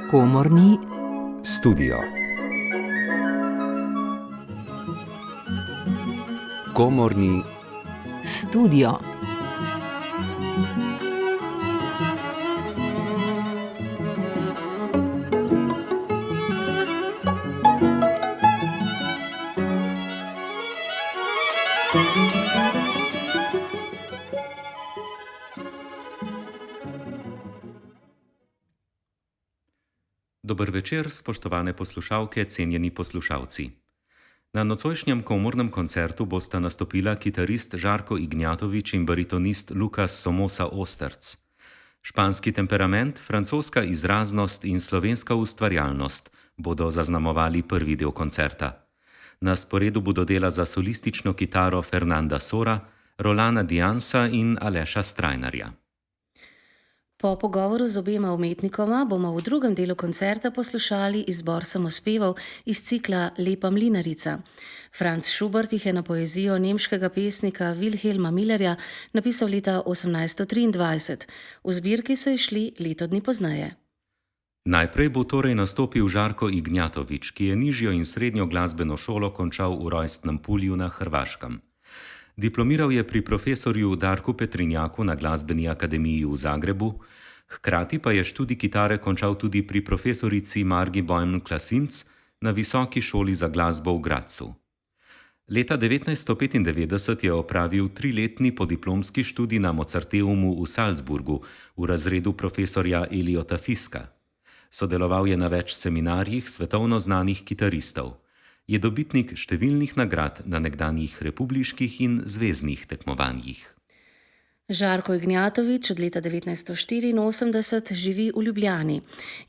Komorni studio. Komorni studio. Dober večer, spoštovane poslušalke, cenjeni poslušalci. Na nocojšnjem komornem koncertu bosta nastopila kitarist Žarko Ignjatovič in baritonist Lukas Somosa Osterc. Španski temperament, francoska izraznost in slovenska ustvarjalnost bodo zaznamovali prvi del koncerta. Na sporedu bodo dela za solistično kitaro Fernanda Sora, Rolana Diansa in Aleša Strajnarja. Po pogovoru z obema umetnikoma bomo v drugem delu koncerta poslušali izbor samospevov iz cikla Lepa mlinarica. Franz Schubert jih je na poezijo nemškega pesnika Wilhelma Millerja napisal leta 1823. V zbirki so izšli leto dni pozneje. Najprej bo torej nastopil Žarko Ignjatovič, ki je nižjo in srednjo glasbeno šolo končal v rojstnem Pulju na Hrvaškem. Diplomiral je pri profesorju Darku Petrinjaku na Glasbeni akademiji v Zagrebu, hkrati pa je študij kitare končal tudi pri profesorici Margi Bäuml-Klasinc na Visoki šoli za glasbo v Gradcu. Leta 1995 je opravil 3-letni podiplomski študij na Mozarteumu v Salzburgu v razredu profesorja Eliota Fiska. Sodeloval je na več seminarjih svetovno znanih kitaristov. Je dobitnik številnih nagrad na nekdanjih republiških in zveznih tekmovanjih. Žarko Ignjatovič od leta 1984 živi v Ljubljani.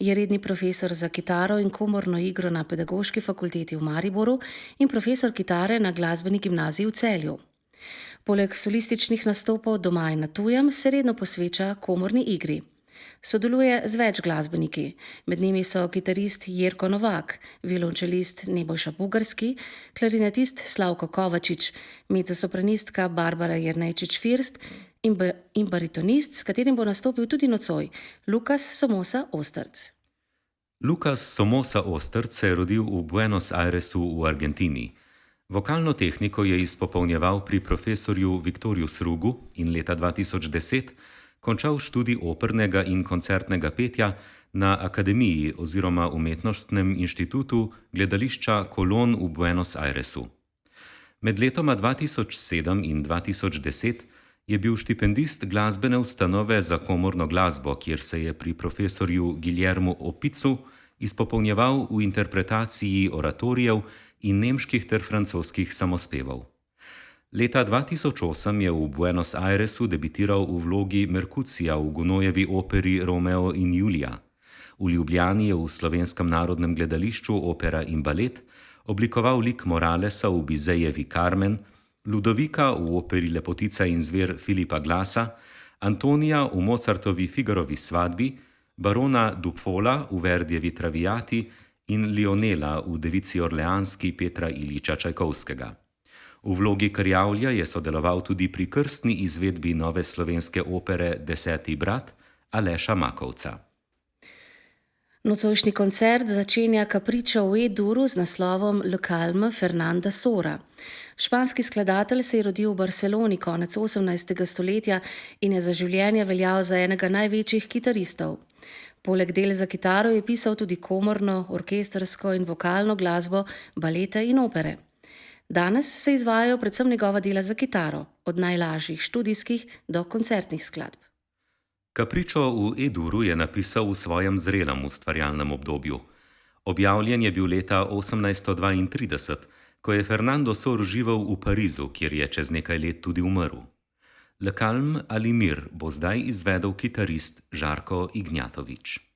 Je redni profesor za kitaro in komorno igro na Pedagoški fakulteti v Mariboru in profesor kitare na Glasbeni gimnaziji v Celju. Poleg solističnih nastopov doma in na tujem se redno posveča komorni igri. Sodeluje z več glasbeniki, med njimi so kitarist Jerko Novak, violončelist Nebojša Bugarski, klarinetist Slavko Kovačič, mezzosopranistka Barbara Jernejčič-First in baritonist, s katerim bo nastopil tudi nocoj, Lukas Somosa Osterc. Lukas Somosa Osterc se je rodil v Buenos Airesu v Argentini. Vokalno tehniko je izpopolnjeval pri profesorju Viktorju Srugu in leta 2010 končal študij opernega in koncertnega petja na Akademiji oziroma Umetnostnem inštitutu gledališča Colón v Buenos Airesu. Med letoma 2007 in 2010 je bil štipendist glasbene ustanove za komorno glasbo, kjer se je pri profesorju Guillermu Opicu izpopolnjeval v interpretaciji oratorijev in nemških ter francoskih samospevov. Leta 2008 je v Buenos Airesu debitiral v vlogi Merkucija v Gounodjevi operi Romeo in Julija. V Ljubljani je v Slovenskem narodnem gledališču Opera in balet oblikoval lik Moralesa v Bizejevi Carmen, Ludovika v operi Lepotica in zver Filipa Glassa, Antonija v Mozartovi Figarovi svadbi, barona Dupola v Verdijevi Traviati in Lionela v Devici Orleanski Petra Iliča Čajkovskega. V vlogi Krjavlja je sodeloval tudi pri krstni izvedbi nove slovenske opere Deseti brat Aleša Makovca. Nocojšnji koncert začenja Capriccio v E-duru z naslovom Le Calme Fernanda Sora. Španski skladatelj se je rodil v Barceloni konec 18. stoletja in je za življenje veljal za enega največjih kitaristov. Poleg del za kitaro je pisal tudi komorno, orkestrsko in vokalno glasbo, balete in opere. Danes se izvajajo predvsem njegova dela za kitaro, od najlažjih študijskih do koncertnih skladb. Capriccio v E-duru je napisal v svojem zrelem ustvarjalnem obdobju. Objavljen je bil leta 1832, ko je Fernando Sor živel v Parizu, kjer je čez nekaj let tudi umrl. Le Calme ali mir bo zdaj izvedel kitarist Žarko Ignjatovič.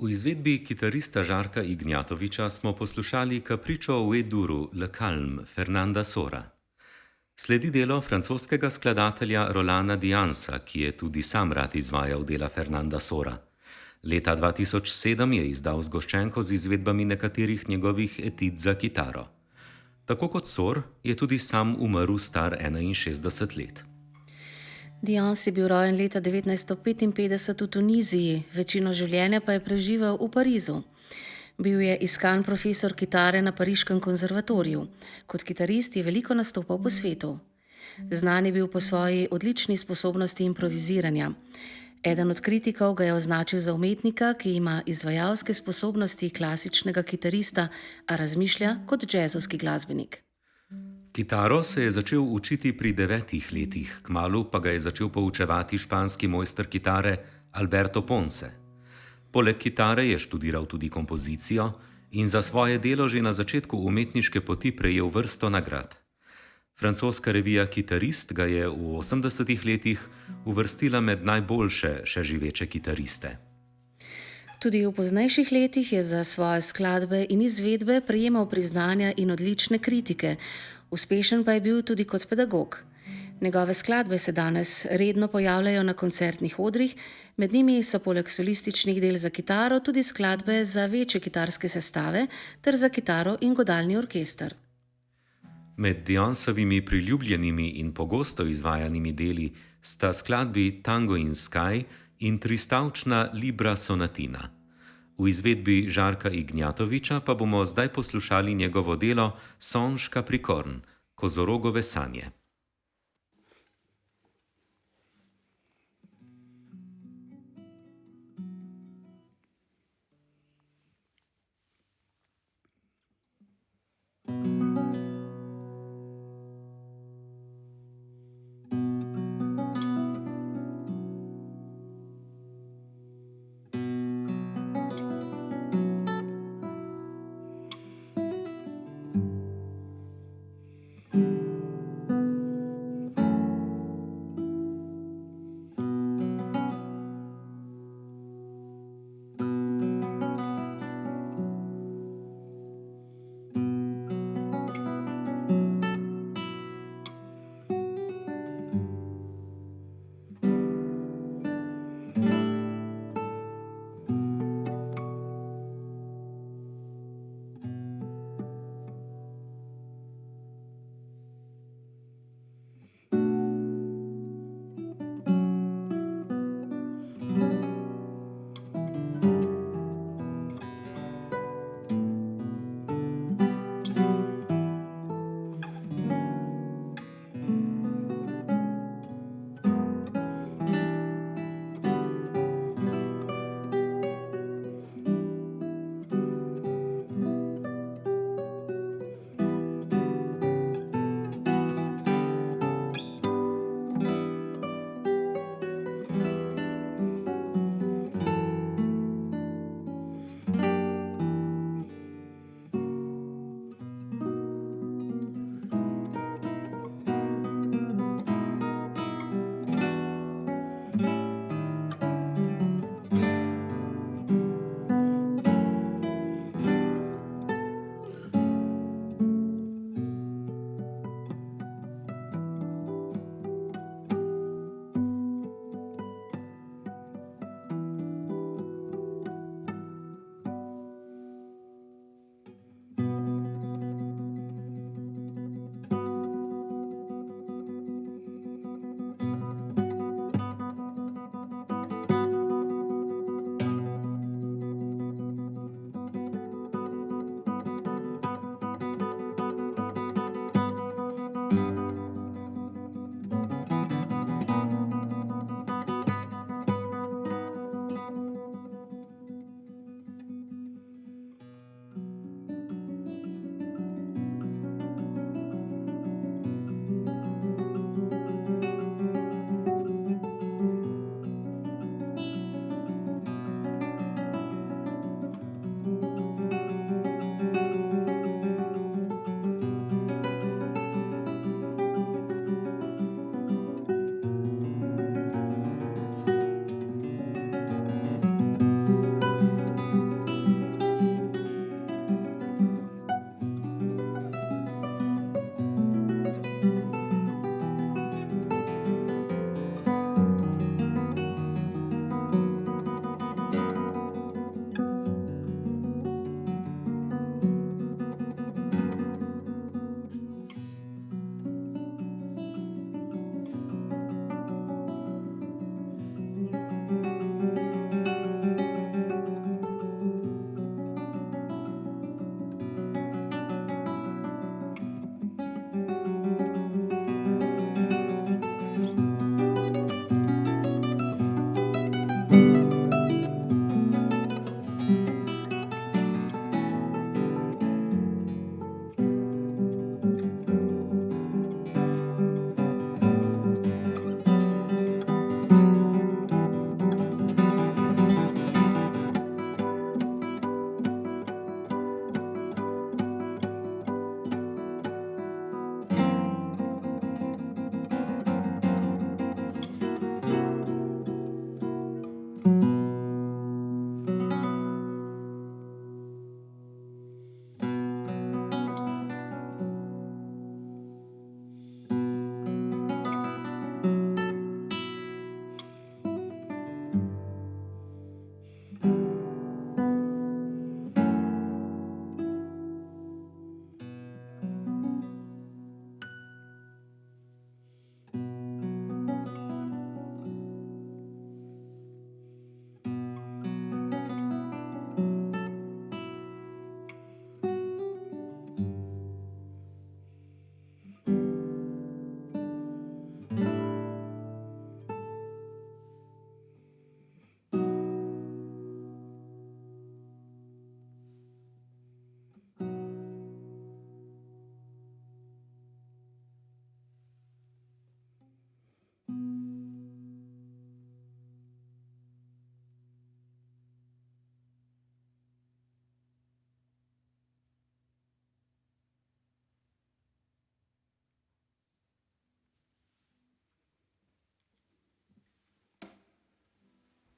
V izvedbi kitarista Žarka Ignjatoviča smo poslušali Capriccio v E-duru Le Calme Fernanda Sora. Sledi delo francoskega skladatelja Rolanda Diansa, ki je tudi sam rad izvajal dela Fernanda Sora. Leta 2007 je izdal zgoščenko z izvedbami nekaterih njegovih etid za kitaro. Tako kot Sor je tudi sam umrl star 61 let. Dians je bil rojen leta 1955 v Tuniziji, večino življenja pa je preživel v Parizu. Bil je iskan profesor kitare na Pariškem konzervatoriju. Kot kitarist je veliko nastopal po svetu. Znan je bil po svoji odlični sposobnosti improviziranja. Eden od kritikov ga je označil za umetnika, ki ima izvajalske sposobnosti klasičnega kitarista, a razmišlja kot džezovski glasbenik. Kitaro se je začel učiti pri 9 letih, kmalu pa ga je začel poučevati španski mojster kitare Alberto Ponce. Poleg kitare je študiral tudi kompozicijo in za svoje delo že na začetku umetniške poti prejel vrsto nagrad. Francoska revija Kitarist ga je v 80 letih uvrstila med najboljše še živeče kitariste. Tudi v poznejših letih je za svoje skladbe in izvedbe prejemal priznanja in odlične kritike. Uspešen pa je bil tudi kot pedagog. Njegove skladbe se danes redno pojavljajo na koncertnih odrih, med njimi so poleg solističnih del za kitaro tudi skladbe za večje kitarske sestave ter za kitaro in godalni orkester. Med Diansovimi priljubljenimi in pogosto izvajanimi deli sta skladbi Tango in Sky in tristavčna Libra sonatina. V izvedbi Žarka Ignjatoviča pa bomo zdaj poslušali njegovo delo Songe Capricorn, Kozorogove sanje.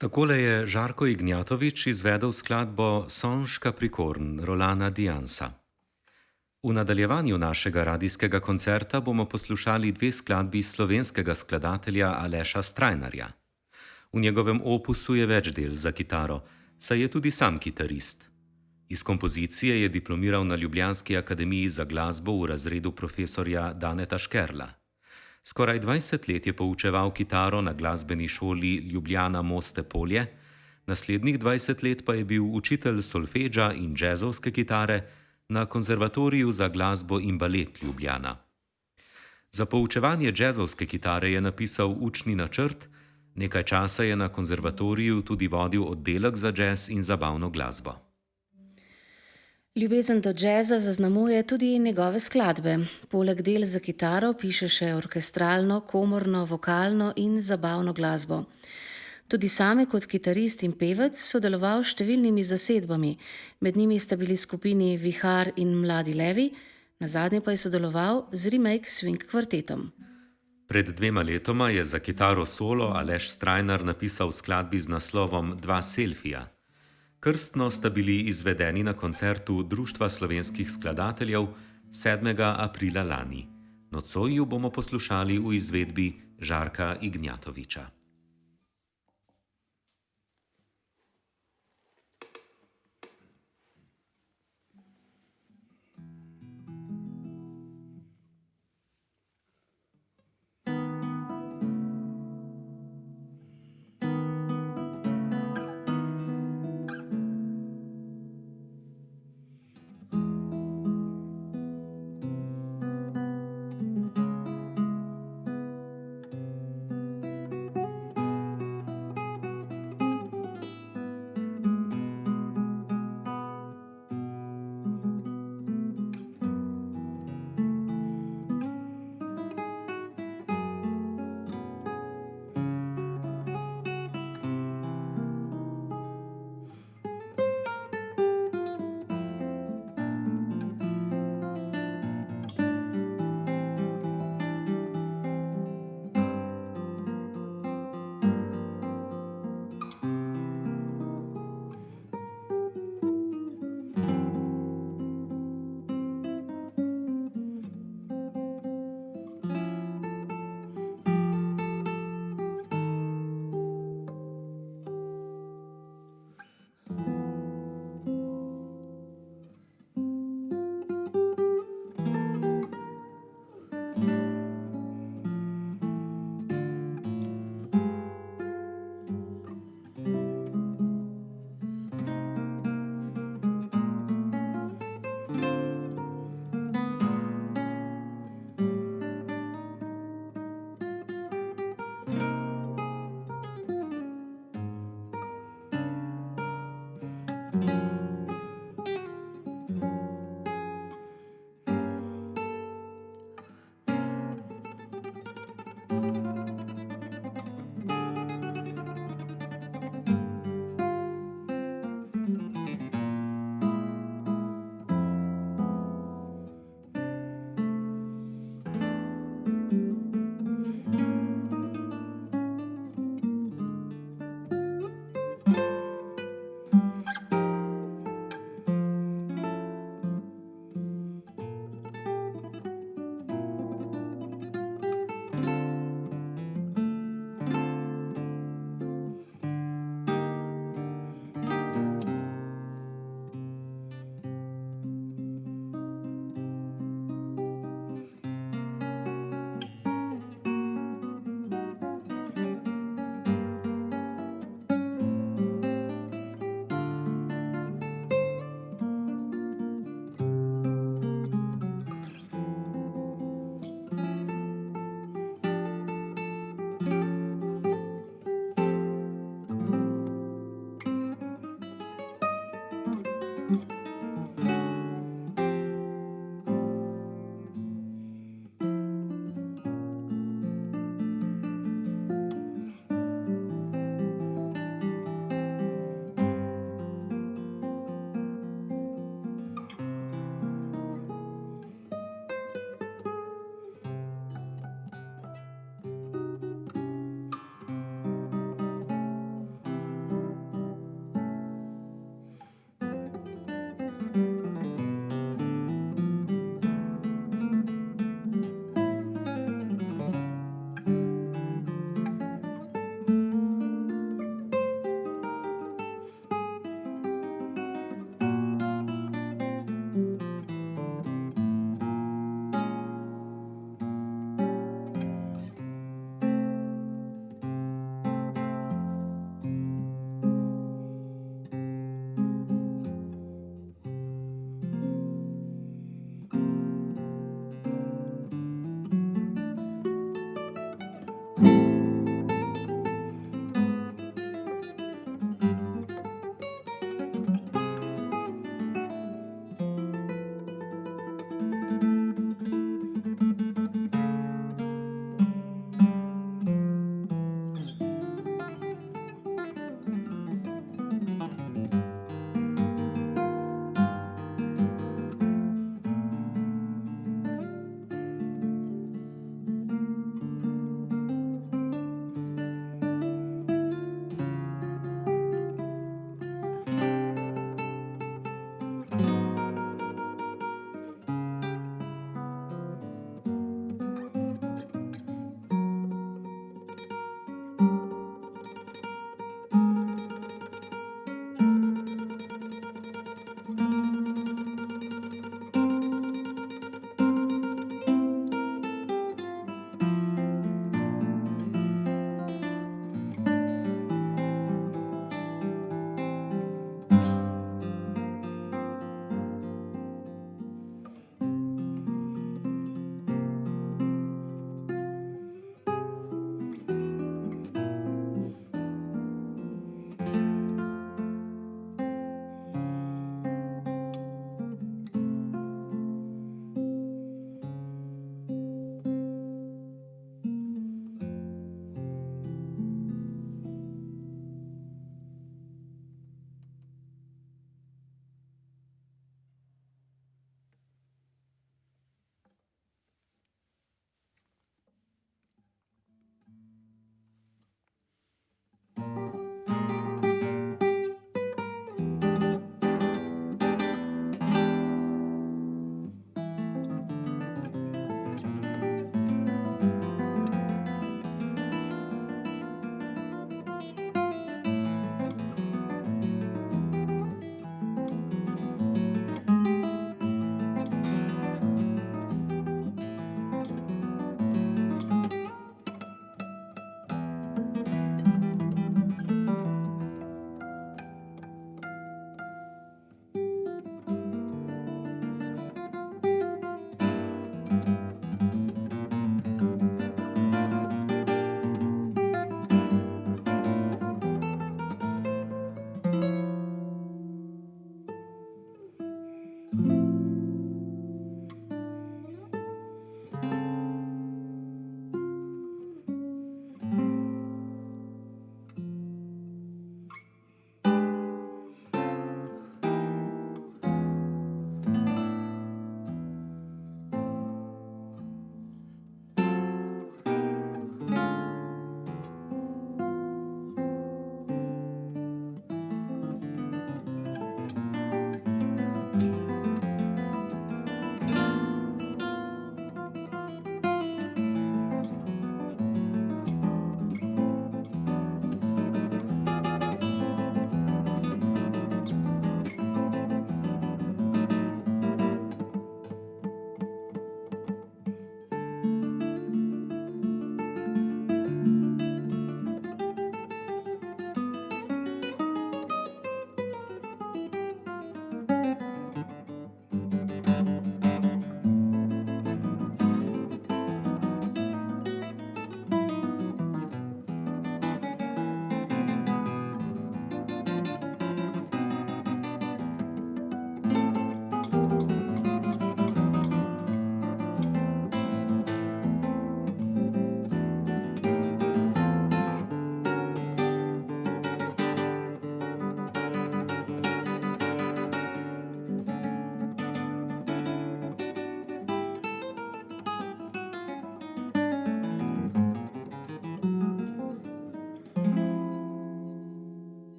Takole je Žarko Ignjatovič izvedel skladbo Songe Capricorn Rolana Diansa. V nadaljevanju našega radijskega koncerta bomo poslušali dve skladbi slovenskega skladatelja Aleša Strajnarja. V njegovem opusu je več del za kitaro, saj je tudi sam kitarist. Iz kompozicije je diplomiral na Ljubljanski akademiji za glasbo v razredu profesorja Daneta Škerla. Skoraj 20 let je poučeval kitaro na glasbeni šoli Ljubljana Moste Polje, naslednjih 20 let pa je bil učitelj solfedža in džezovske kitare na Konzervatoriju za glasbo in balet Ljubljana. Za poučevanje džezovske kitare je napisal učni načrt, nekaj časa je na konzervatoriju tudi vodil oddelek za džez in zabavno glasbo. Ljubezen do džeza zaznamuje tudi njegove skladbe. Poleg del za kitaro piše še orkestralno, komorno, vokalno in zabavno glasbo. Tudi sam je kot kitarist in pevec sodeloval s številnimi zasedbami, med njimi sta bili skupini Vihar in Mladi levi, nazadnje pa je sodeloval z Remake Swing kvartetom. Pred 2 letoma je za kitaro solo Aleš Strajnar napisal skladbi z naslovom Dva selfija. Krstno sta bili izvedeni na koncertu Društva slovenskih skladateljev 7. aprila lani. Nocoj ju bomo poslušali v izvedbi Žarka Ignjatoviča.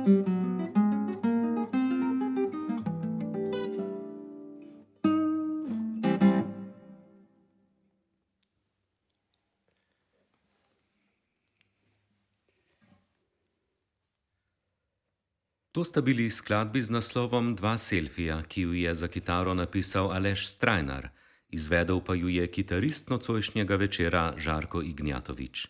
To sta bili skladbi z naslovom Dva selfija, ki ju je za kitaro napisal Aleš Strajnar, izvedel pa ju je kitarist nocojšnjega večera Žarko Ignjatovič.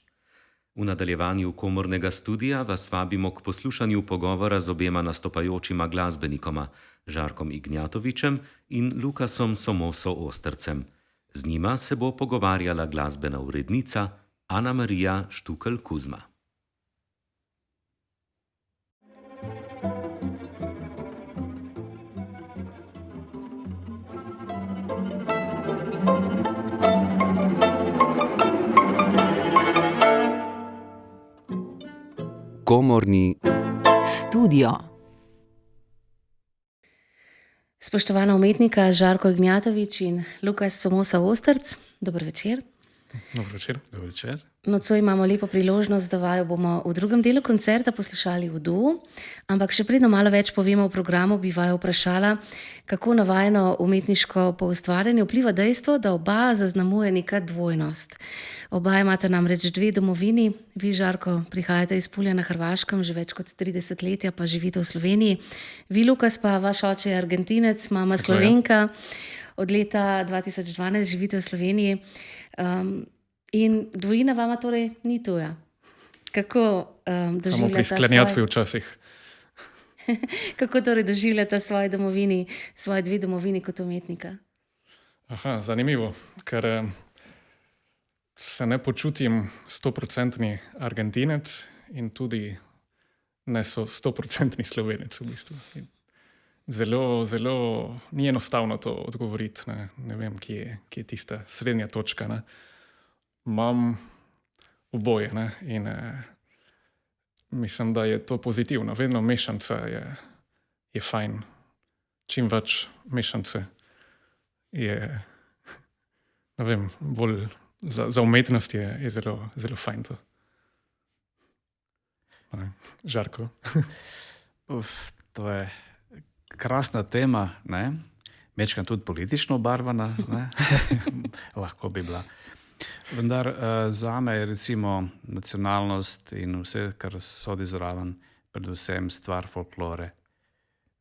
V nadaljevanju komornega studia vas vabimo k poslušanju pogovora z obema nastopajočima glasbenikoma, Žarkom Ignjatovičem in Lukasom Somoso Ostrcem. Z njima se bo pogovarjala glasbena urednica Ana Marija Štukelj-Kuzma. Komorni studio. Spoštovana umetnika Žarko Ignjatovič in Lukas Somosa Ostrc, dober večer. Dobro večer. Dobro večer. Nocoj imamo lepo priložnost, da vaju bomo v drugem delu koncerta poslušali v duo, ampak še predno malo več povemo o programu, bi vaju vprašala, kako na vajino umetniško poustvarjanje vpliva dejstvo, da oba zaznamuje neka dvojnost. Oba imate namreč dve domovini, vi, Žarko, prihajate iz Pulja na Hrvaškem, že več kot 30 let pa živite v Sloveniji. Vi, Lukas, pa vaš oče je Argentinec, mama Slovenka, od leta 2012 živite v Sloveniji. In dvojina vama torej ni tuja. Kako doživljate sklanjatvi včasih. Kako torej doživljate svoje dve domovini kot umetnika? Zanimivo, ker se ne počutim 100% Argentinec in tudi ne 100% Slovenec v bistvu. Zelo ni enostavno to odgovoriti. Ne vem, kje je tista srednja točka. Ne. Imam oboje in mislim, da je to pozitivno. Vedno mešanca je fajn. Čim več mešance je, ne vem, bolj za umetnost je zelo fajn to. Žarko. To je krasna tema, ne? Mečkam tudi politično obarvana, ne? Lahko bi bila. Vendar zame je recimo nacionalnost in vse, kar sodi zraven, predvsem stvar folklore.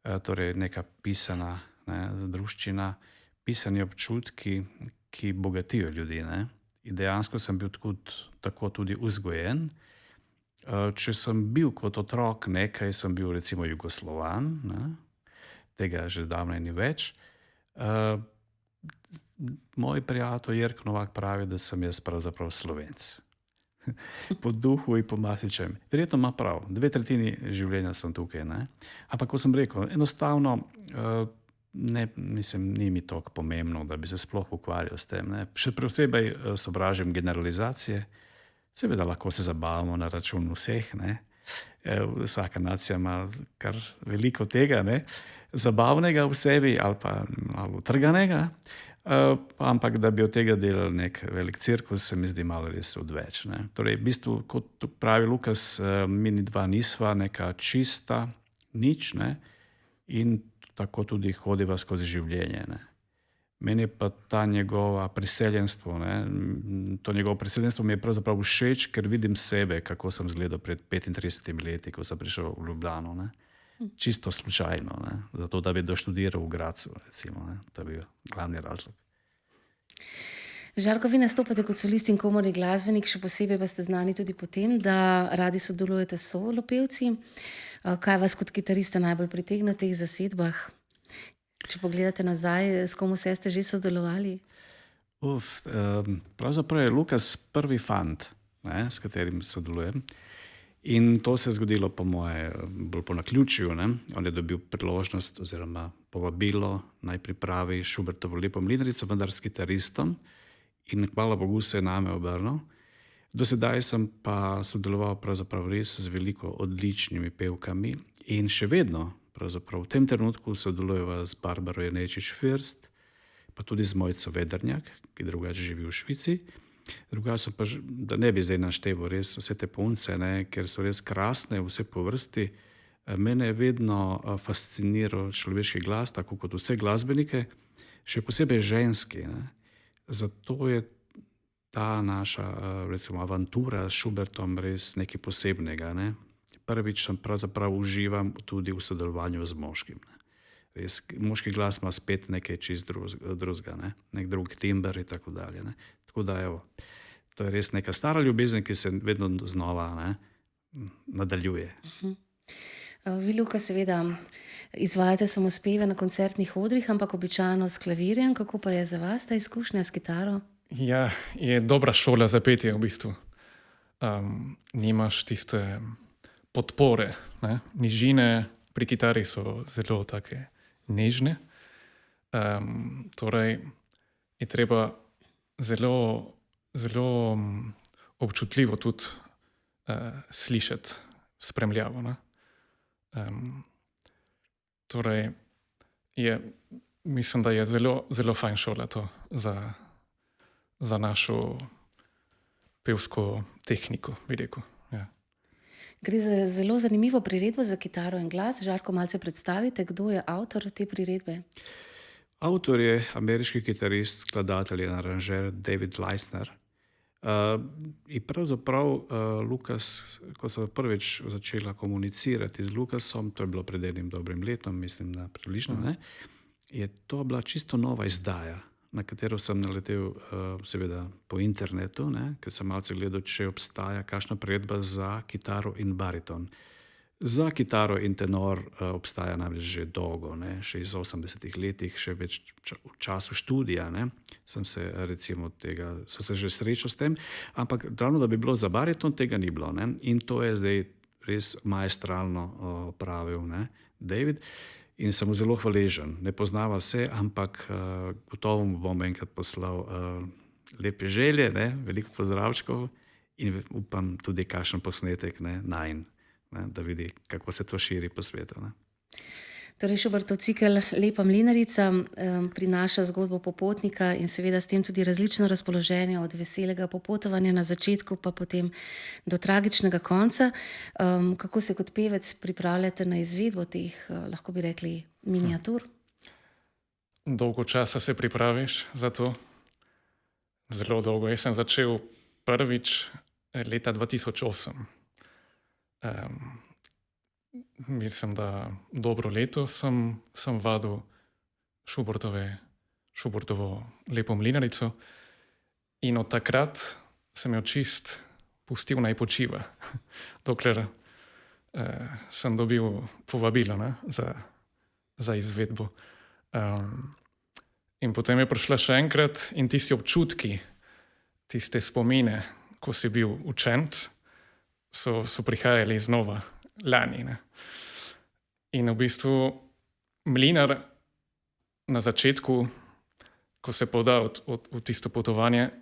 Torej neka pisana druščina, pisani občutki, ki bogatijo ljudi. Ne? In dejansko sem bil tako tudi vzgojen. Če sem bil kot otrok nekaj, sem bil recimo Jugoslovan, ne? Tega že davno ni več. Moj prijatelj Jerk Novak pravi, da sem jaz pravzaprav Slovenc. Po duhu in po marsičem. Verjetno ima prav. 2/3 življenja sem tukaj. Ne? Ampak, ko sem rekel, enostavno ni mi toliko pomembno, da bi se sploh ukvarjal s tem. Ne? Še posebej sovražim generalizacije. Seveda lahko se zabavamo na račun vseh. Ne? Vsaka nacija ima kar veliko tega, ne? Zabavnega v sebi ali pa malo trganega. Ampak, da bi od tega delali nek velik cirkus, se mi zdi malo res odveč. Ne? Torej, v bistvu, kot pravi Lukas, mi dva nisva neka čista nič, ne? In tako tudi hodiva skozi življenje. Ne? Meni pa ta njegova priseljenstvo, to njegovo priseljenstvo mi je pravzaprav všeč, ker vidim sebe, kako sem izgledal pred 35 leti, ko sem prišel v Ljubljano. Ne? Čisto slučajno, zato da bi doštudiral v Gracu, recimo. To je bil glavni razlog. Žarko, vi nastopate kot solist in komorni glasbenik, še posebej pa ste znani tudi po tem, da radi sodelujete s solopevci. Kaj vas kot kitarista najbolj pritegne v teh zasedbah? Če pogledate nazaj, s kom vse ste že sodelovali? Pravzaprav je Lukas prvi fant, s katerim sodelujem. In to se je zgodilo po moje bolj po naključju. On je dobil priložnost oziroma povabilo naj pripravi Schubertovo Lepo mlinarico, vendar s kitaristom. In hvala Bogu se je name obrnil. Do sedaj sem pa sodeloval pravzaprav res z veliko odličnimi pevkami in še vedno pravzaprav v tem trenutku sodelujeva z Barbaro Janečič-First, pa tudi z Mojco Vedrnjak, ki drugače živi v Švici. Drugače pa, da ne bi zdaj našteval res vse te punce, ker so res krasne, vse po vrsti, Mene je vedno fasciniral človeški glas, tako kot vse glasbenike, še posebej ženski. Ne. Zato je ta naša recimo, avantura s Schubertom res nekaj posebnega. Ne. Prvič sem pravzaprav uživam tudi v sodelovanju z moškim. Ne. Res, moški glas ima spet nekaj čist drugega, ne. Nek drug timber in tako dalje. Ne. Tako da, evo, to je res neka stara ljubezen, ki se vedno znova nadaljuje. Vi, Luka, seveda izvajate samospeve na koncertnih odrih, ampak običajno s klavirjem. Kako pa je za vas ta izkušnja s kitaro? Ja, je dobra šola za petje v bistvu. Nimaš tiste podpore. Ne? Nižine pri kitari so zelo take nežne. Torej je treba zelo občutljivo tudi slišati spremljavo. Ne? Torej mislim, da je zelo fajn šola to za našo pevsko tehniko, bi rekel. Ja. Gre za zelo zanimivo priredbo za kitaro in glas. Žarko, malce predstavite, kdo je avtor te priredbe? Avtor je ameriški kitarist, skladatelj in aranžer David Leisner. In pravzaprav Lukas, ko sem prvič začela komunicirati z Lukasom, to je bilo pred enim dobrim letom, mislim, da približno, ne, je to bila čisto nova izdaja, na katero sem naletel seveda po internetu, ne, ker sem malce gledal, če obstaja kakšna priredba za kitaro in bariton. Za kitaro in tenor obstaja namreč že dolgo, ne, še iz 80-ih letih, še več v času študija, ne, sem se že srečal s tem, ampak ravno, da bi bilo za bariton, tega ni bilo, ne, in to je zdaj res maestralno opravil, ne, David, in sem mu zelo hvaležen. Ne poznava se, ampak gotovo mu bom enkrat poslal lepe želje, ne, veliko pozdravčkov in upam tudi kakšen posnetek, ne, najin. Da vidi, kako se to širi po svetu. Ne. Torej, Schubertov cikel Lepa mlinarica prinaša zgodbo popotnika in seveda s tem tudi različno razpoloženje od veselega popotovanja na začetku pa potem do tragičnega konca. Kako se kot pevec pripravljate na izvedbo teh, lahko bi rekli, miniatur? Dolgo časa se pripraviš za to. Zelo dolgo. Jaz sem začel prvič leta 2008. Mislim, da dobro leto sem vadil Schubertovo Lepo mlinarico in od takrat sem jo čist pustil naj počiva, dokler sem dobil povabilo, ne, za izvedbo. In potem je prišla še enkrat in tisti občutki, tiste spomine, ko si bil učenec, so prihajali znova lani. Ne. In v bistvu mlinar na začetku, ko se poda v tisto potovanje,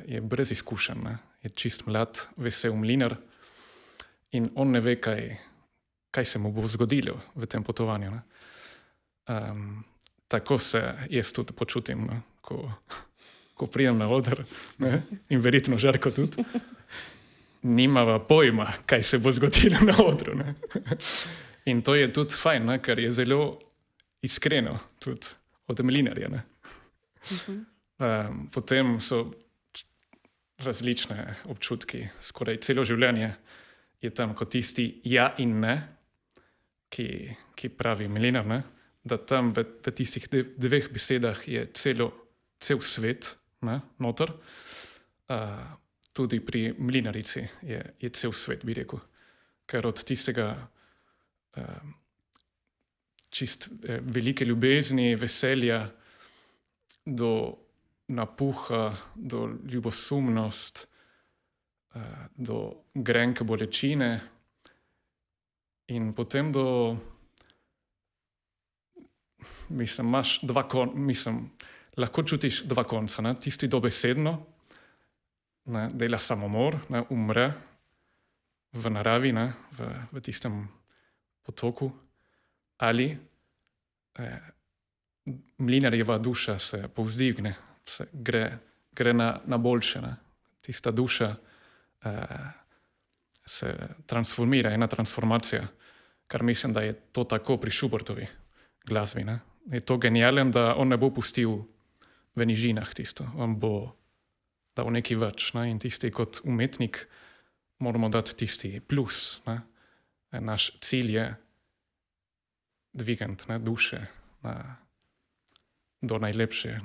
je brez izkušenj. Ne. Je čist mlad, vesel mlinar in on ne ve, kaj se mu bo zgodilo v tem potovanju. Ne. Tako se jaz tudi počutim, ne, ko pridem na oder, ne, in verjetno Žarko tudi. Nimava pojma, kaj se bo zgodilo na odru. Ne? In to je tudi fajn, ne? Ker je zelo iskreno tudi od mlinarja. Potem so različne občutki, skoraj celo življenje je tam kot tisti ja in ne, ki pravi mlinar, ne? Da tam v tistih dveh besedah je cel svet, ne? Noter. Tudi pri mlinarici je cel svet, bi rekel. Ker od tistega čist velike ljubezni, veselja, do napuha, do ljubosumnost, do grenke bolečine in potem do, lahko čutiš dva konca, ne? Tisti dobesedno, ne, dela samomor, ne, umre v naravi, ne, v tistem potoku, ali mlinarjeva duša se povzdigne, gre na boljše. Ne. Tista duša se transformira, ena transformacija, kar mislim, da je to tako pri Schubertovi glasbi. Ne? Je to genijalen, da on ne bo pustil v nižinah tisto, on bo dal nekaj več. Ne? In tisti kot umetnik moramo dati tisti plus. Ne? Naš cilj je dvigant duše do najlepše,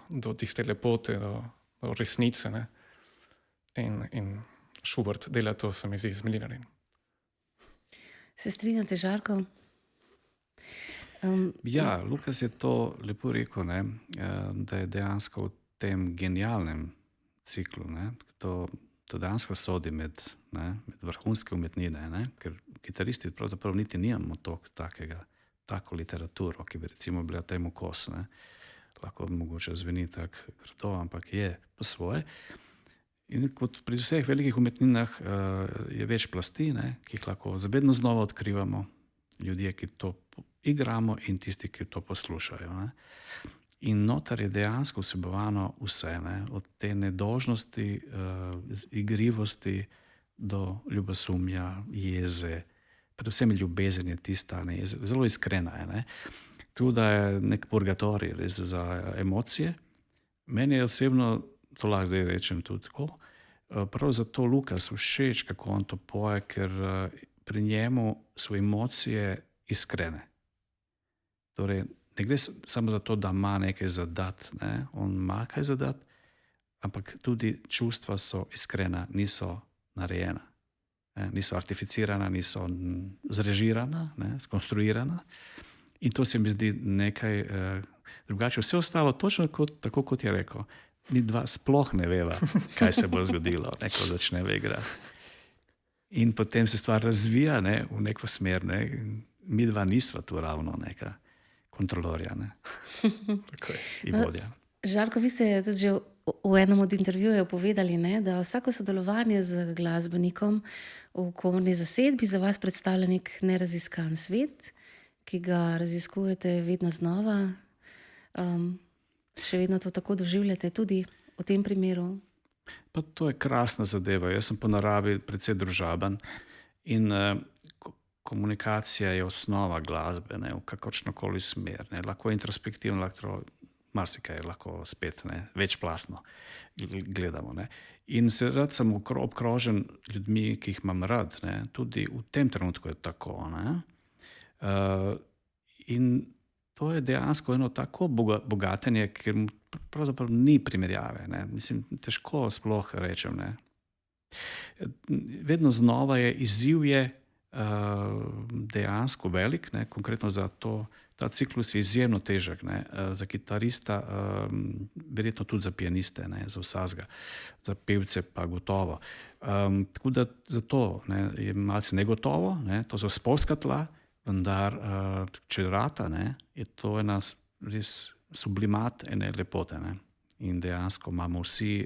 do tiste lepote, do resnice. Ne? In Schubert dela to, se mi zdi, z milijardim. Se strinjate, Žarko? Ja, Lukas je to lepo rekel, ne? Da je dejansko v tem genialnem ciklu, ne? To dejansko sodi med vrhunske umetnine, ne? Ker kitaristi pravzaprav niti nimamo tako literaturo, ki bi recimo bila temu kos. Ne? Lahko mogoče zveni tako grdo, ampak je po svoje. In kot pri vseh velikih umetninah je več plasti, ne? Ki jih lahko vedno znova odkrivamo, ljudje, ki to igramo in tisti, ki to poslušajo. Ne? In notar je dejansko vsebovano vse, ne? Od te nedožnosti, igrivosti do ljubosumja, jeze, predvsem ljubezen je tista, ne? Zelo iskrena je. Ne? Tudi da je nek purgatorij res za emocije. Meni je osebno, to lahko zdaj rečem tudi tako, prav zato Lukas všeč, kako on to poje, ker pri njemu so emocije iskrene. Torej, ne gre samo za to, da ima nekaj zadat, ne? On ima kaj zadat, ampak tudi čustva so iskrena, niso narejena. Niso artificirana, niso zrežirana, ne? Skonstruirana. In to se mi zdi nekaj drugače. Vse ostalo točno tako, kot je rekel. Mi dva sploh ne veva, kaj se bo zgodilo, ko začneva igrati. In potem se stvar razvija, ne, v neko smer. Ne. Mi dva nisva tu ravno neka kontrolorja, ne. In vodja. Žarko, vi ste tudi že v enem od intervjujev povedali, ne, da vsako sodelovanje z glasbenikom v komorni zasedbi za vas predstavlja nek neraziskan svet, ki ga raziskujete vedno znova. Še vedno to tako doživljate tudi v tem primeru? Pa to je krasna zadeva. Jaz sem po naravi precej družaben in komunikacija je osnova glasbe, ne, v kakršnokoli smer. Ne. Lahko introspektivno, marsikaj lahko spet, ne, večplastno gledamo. Ne. In se rad sem obkrožen ljudmi, ki jih imam rad. Ne. Tudi v tem trenutku je tako. Ne. In to je dejansko eno tako bogatenje, ker pravzaprav ni primerjave. Ne. Mislim, težko sploh rečem. Ne. Vedno znova je izziv dejansko velik, ne. Konkretno za ta ciklus je izjemno težek. Ne. Za kitarista, verjetno tudi za pianiste, ne, za vsazga, za pevce pa gotovo. Tako da zato, ne, je malce negotovo, ne. To so spolska tla, vendar, če rata, ne, je to ena res sublimat ene lepote. Ne. In dejansko imamo vsi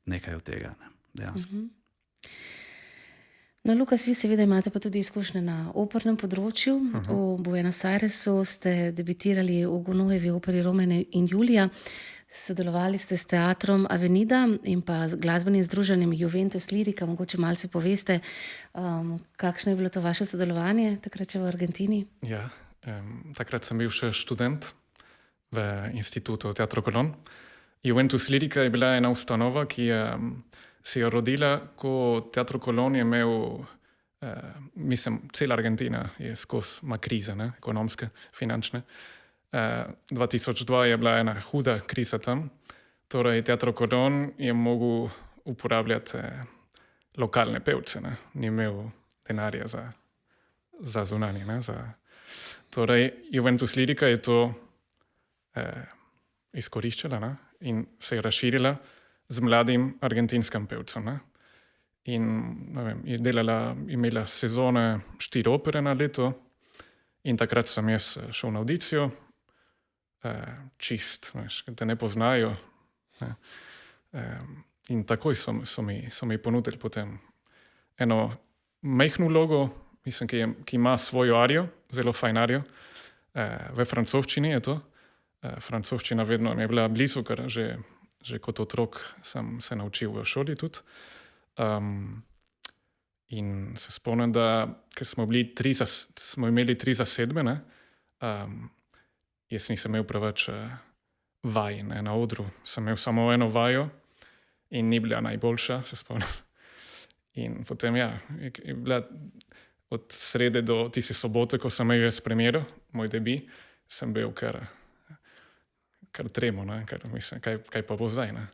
nekaj od tega. Ne. Dejansko. No, Lukas, vi seveda imate pa tudi izkušnje na opernem področju. V Buenos Airesu ste debitirali v Gounodjevi operi Romeo in Julija. Sodelovali ste s teatrom Avenida in pa z glasbenim združenjem Juventus Lirica. Mogoče malce poveste, kakšno je bilo to vaše sodelovanje takrat v Argentini? Ja, takrat sem bil še študent v Institutu Teatro Colón. Juventus Lirica je bila ena ustanova, ki se je rodila, ko Teatro Colón je imel, cela Argentina je skozi ima krize, ne, ekonomske, finančne. 2002 je bila ena huda kriza tam, torej Teatro Colón je mogel uporabljati lokalne pevce, ne. Ni imel denarja za zunanje. Ne, torej Juventus Lirica je to izkoriščala, ne, in se je razširila z mladim argentinskim pevcem. Ne. In ne vem, je imela sezone 4 opere na leto in takrat sem jaz šel na audicijo, čist, veš, da ne poznajo. Ne. In takoj so mi ponudili potem eno majhno vlogo, mislim, ki ima svojo arijo, zelo fajn arijo. V francoščini je to. Francoščina vedno mi je bila blizu, ker že kot otrok sem se naučil v šoli tudi. In se spomnim, da ker smo imeli 3 zasedbe, ne, jaz nisem imel preveč vaj, ne, na odru. Sem imel samo eno vajo in ni bila najboljša, se spomnim. In potem, je bila od srede do tiste sobote, ko sem imel jaz premiero, moj debi, sem bil kar tremo, ne, ker mislim, kaj pa bo zdaj, ne.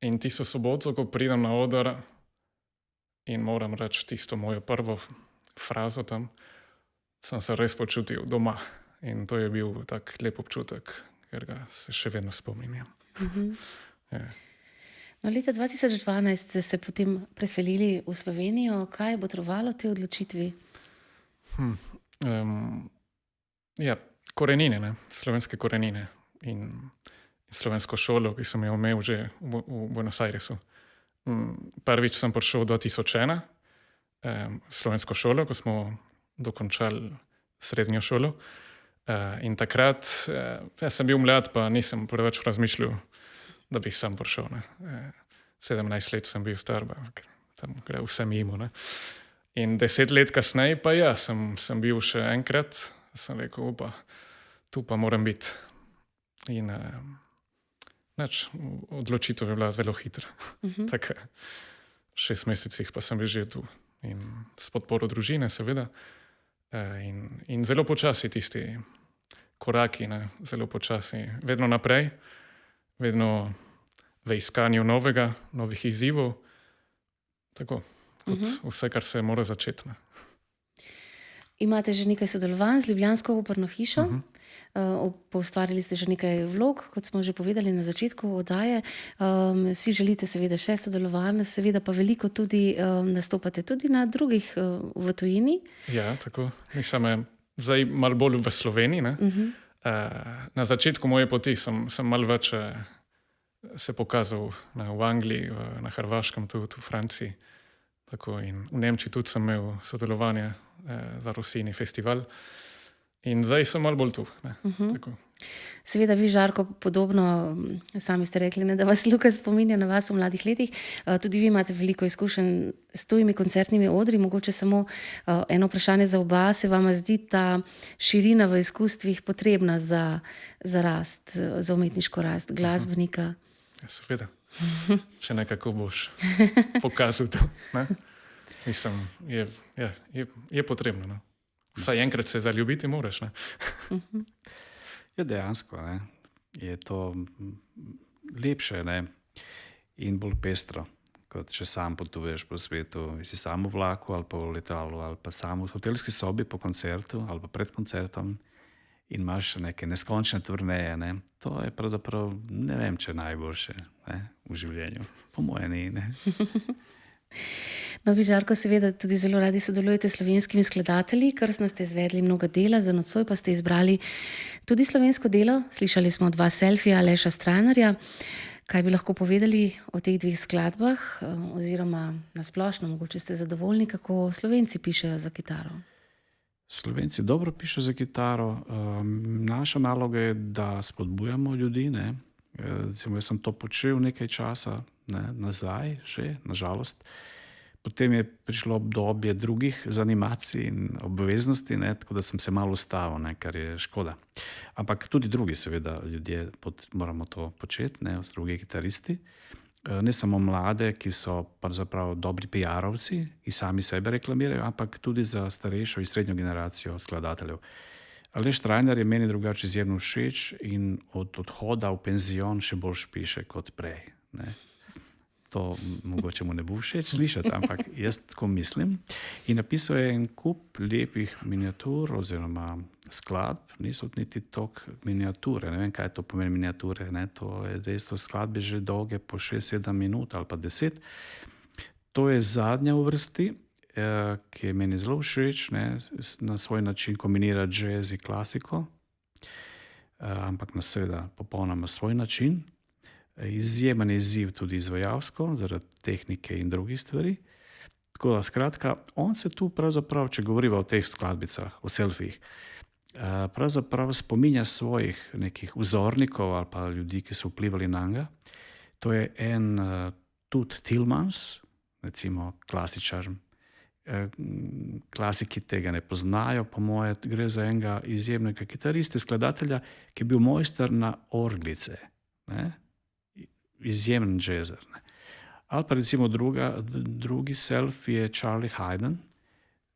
In tisto soboto, ko pridem na oder in moram reči tisto mojo prvo frazo tam, sem se res počutil doma. In to je bil tak lep občutek, ker ga se še vedno spominjam. Ja. No, leta 2012 ste se potem preselili v Slovenijo. Kaj je botrovalo tej odločitvi? Korenine, ne? Slovenske korenine in slovensko šolo, ki sem jo imel že v Buenos Airesu. Prvič sem prišel 2001, slovensko šolo, ko smo dokončali srednjo šolo. In takrat, sem bil mlad, pa nisem preveč razmišljal, da bi sam prišel. 17 let sem bil star, tam gre vse mimo. Ne. In 10 let kasneje pa sem bil še enkrat, sem rekel, tu pa moram biti. In odločitev je bila zelo hitra. Tako 6 mesecih pa sem bil že tu. In s podporo družine, seveda. In zelo počasi tisti koraki, ne, zelo počasi, vedno naprej, vedno v iskanju novih izzivov, tako kot vse, kar se mora začeti. Ne. Imate že nekaj sodelovanj z ljubljansko operno hišo, poustvarili ste že nekaj vlog, kot smo že povedali na začetku oddaje. Si želite seveda še sodelovanj, seveda pa veliko tudi nastopate tudi na drugih v tujini. Ja, tako. Mislim, zdaj malo bolj v Sloveniji. Ne? Na začetku moje poti sem malo več se pokazal v Angliji, na Hrvaškem, tudi v Franciji. Tako, in v Nemčiji tudi sem imel sodelovanje za Rossini festival. In zdaj sem malo bolj tu. Seveda vi, Žarko, podobno, sami ste rekli, ne, da vas Luka spominja na vas v mladih letih. Tudi vi imate veliko izkušenj s tujimi koncertnimi odri. Mogoče samo eno vprašanje za oba. Se vama zdi ta širina v izkustvih potrebna za rast, za umetniško rast glasbenika? Ja, seveda. Če nekako boš pokazal to. Ne? Mislim, je potrebno. Ne? Vsaj enkrat se zaljubiti moraš. Ne? Ja, dejansko, ne? Je to lepše, ne? In bolj pestro, kot če sam potuješ po svetu. Si sam v vlaku ali pa v letalu ali pa sam v hotelski sobi po koncertu ali pa pred koncertom in imaš neke neskončne turneje. Ne? To je pravzaprav, ne vem, če je najboljše, ne? V življenju. Po moje ni. Ne? No, vi, Žarko, seveda tudi zelo radi sodelujete s slovenskimi skladatelji, krasno ste izvedli mnoga dela, za nocoj pa ste izbrali tudi slovensko delo. Slišali smo 2 selfija Aleša Strajnarja. Kaj bi lahko povedali o teh 2 skladbah, oziroma nasplošno, mogoče ste zadovoljni, kako Slovenci pišejo za kitaro? Slovenci dobro pišejo za kitaro. Naša naloga je, da spodbujamo ljudi. Ne? Recimo, jaz sem to počel nekaj časa, ne, nazaj, že, nažalost. Potem je prišlo obdobje drugih zanimacij in obveznosti, ne, tako da sem se malo ustavil, ne, kar je škoda. Ampak tudi drugi, seveda, ljudje moramo to početi, ne, drugi kitaristi. Ne samo mlade, ki so pravzaprav dobri PR-ovci in sami sebe reklamirajo, ampak tudi za starejšo in srednjo generacijo skladateljev. Aleš Strajnar je meni drugače izjemno všeč in od odhoda v penzion še bolj piše kot prej. Ne. To mogoče mu ne bo všeč slišati, ampak jaz tako mislim. In napisal je en kup lepih miniatur oziroma skladb, niso niti toliko miniature, ne vem, kaj to pomeni miniature, ne? To je, zdaj so skladbe že dolge po 6-7 minut ali pa 10. To je zadnja v vrsti, ki je meni zelo všeč, ne? Na svoj način kombinira jazz in klasiko, ampak na seveda popolnoma svoj način. Izjemen izziv tudi izvajalsko, zaradi tehnike in drugih stvari. Tako da, skratka, on se tu pravzaprav, če govoriva o teh skladbicah, o selfijih, pravzaprav spominja svojih nekih vzornikov ali pa ljudi, ki so vplivali na njega. To je en Tut Tillmans, recimo klasičar, Klasiki tega ne poznajo, po moje gre za enega izjemnega kitarista, skladatelja, ki je bil mojster na orglice. Ne? Izjemen džezer. Ne? Ali pa recimo drugi self je Charlie Haydn,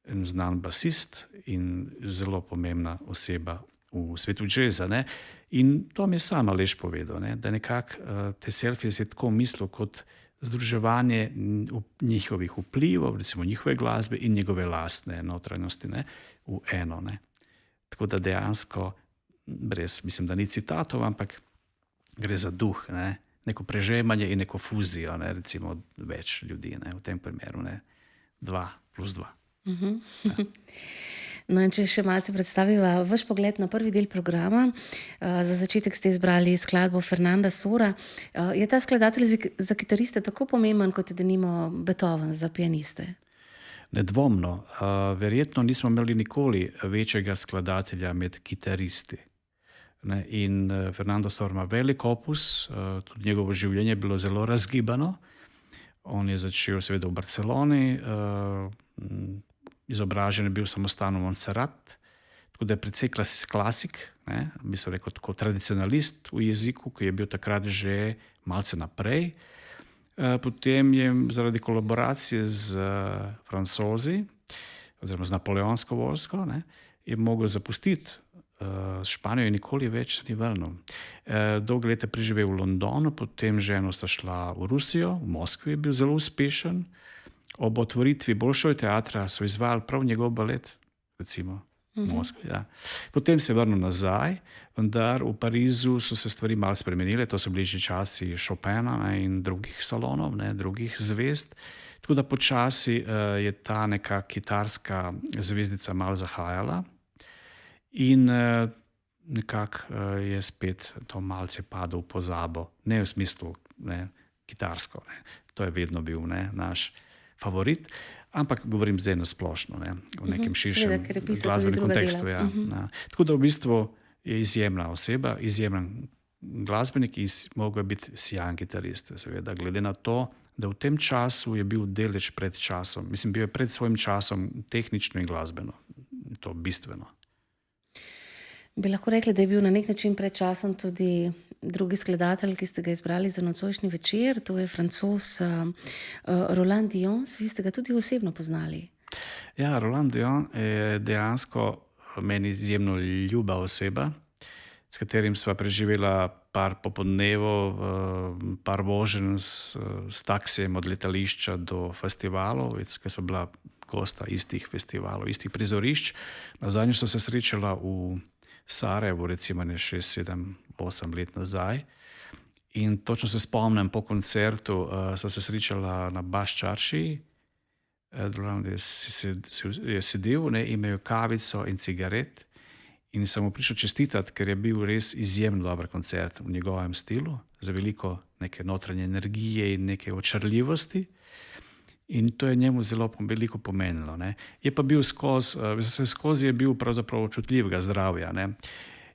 en znan basist in zelo pomembna oseba v svetu džeza. Ne? In to mi je sam Aleš povedal, ne? Da nekako te selfije si tako mislil kot združevanje njihovih vplivov, recimo njihove glasbe in njegove lastne notranjosti, ne? V eno. Ne? Tako da dejansko, mislim, da ni citatov, ampak gre za duh, ne? Neko prežemanje in neko fuzijo, ne? Recimo več ljudi, ne? V tem primeru 2 plus 2. No, in če še malce predstaviva vaš pogled na prvi del programa, za začetek ste izbrali skladbo Fernanda Sora. Je ta skladatelj za kitariste tako pomemben, kot je denimo Beethoven za pianiste? Nedvomno. Verjetno nismo imeli nikoli večjega skladatelja med kitaristi. Ne? In Fernando Sor ima velik opus, tudi njegovo življenje je bilo zelo razgibano. On je začel seveda v Barceloni, izobražen je bil samostalno v Montserrat, tako da je precej klasik, ne? Bi se rekel tako tradicionalist v jeziku, ki je bil takrat že malce naprej. Potem je zaradi kolaboracije z Francozi, oziroma z napoleonsko vojsko, ne? Je mogel zapustiti Španijo in nikoli več ni vrnil. Dolgo leta preživel v Londonu, potem ženo sta šla v Rusijo, v Moskvi je bil zelo uspešen. Ob otvoritvi Bolšoj teatra so izvajali prav njegov balet, recimo v Moskvi. Ja. Potem se je vrnil nazaj, vendar v Parizu so se stvari malo spremenile, to so bili že časi Chopina, ne, in drugih salonov, ne, drugih zvezd. Tako da počasi je ta neka kitarska zvezdica malo zahajala in nekako je spet to malce padlo v pozabo. Ne v smislu kitarsko, ne. To je vedno bil naš favorit, ampak govorim zdaj na splošno, ne, v nekem širšem glasbenem kontekstu. Ja, Tako da v bistvu je izjemna oseba, izjemen glasbenik in mogel biti sijajen kitarist, seveda, glede na to, da v tem času je bil deleč pred časom. Mislim, bil je pred svojim časom tehnično in glasbeno. To bistveno. Bi lahko rekli, da je bil na nek način pred časom tudi drugi skladatelj, ki ste ga izbrali za nocojšnji večer, to je Francoz Roland Dion. Vi ste ga tudi osebno poznali. Ja, Roland Dion je dejansko meni izjemno ljuba oseba, s katerim sva preživela par popoldnevov, par voženj s taksijem od letališča do festivalov, ker sva bila gosta istih festivalov, istih prizorišč. Nazadnje sva se srečala v Sarajevu, recimo 6, 7, 8 let nazaj. In točno se spomnim, po koncertu sva se srečala na Baščarši, je sedel, imel kavico in cigaret in sem mu prišel čestitati, ker je bil res izjemno dober koncert v njegovem stilu, za veliko neke notranje energije in neke očarljivosti. In to je njemu zelo veliko pomenilo. Ne. Je pa bil skozi je bil pravzaprav občutljivega zdravja. Ne.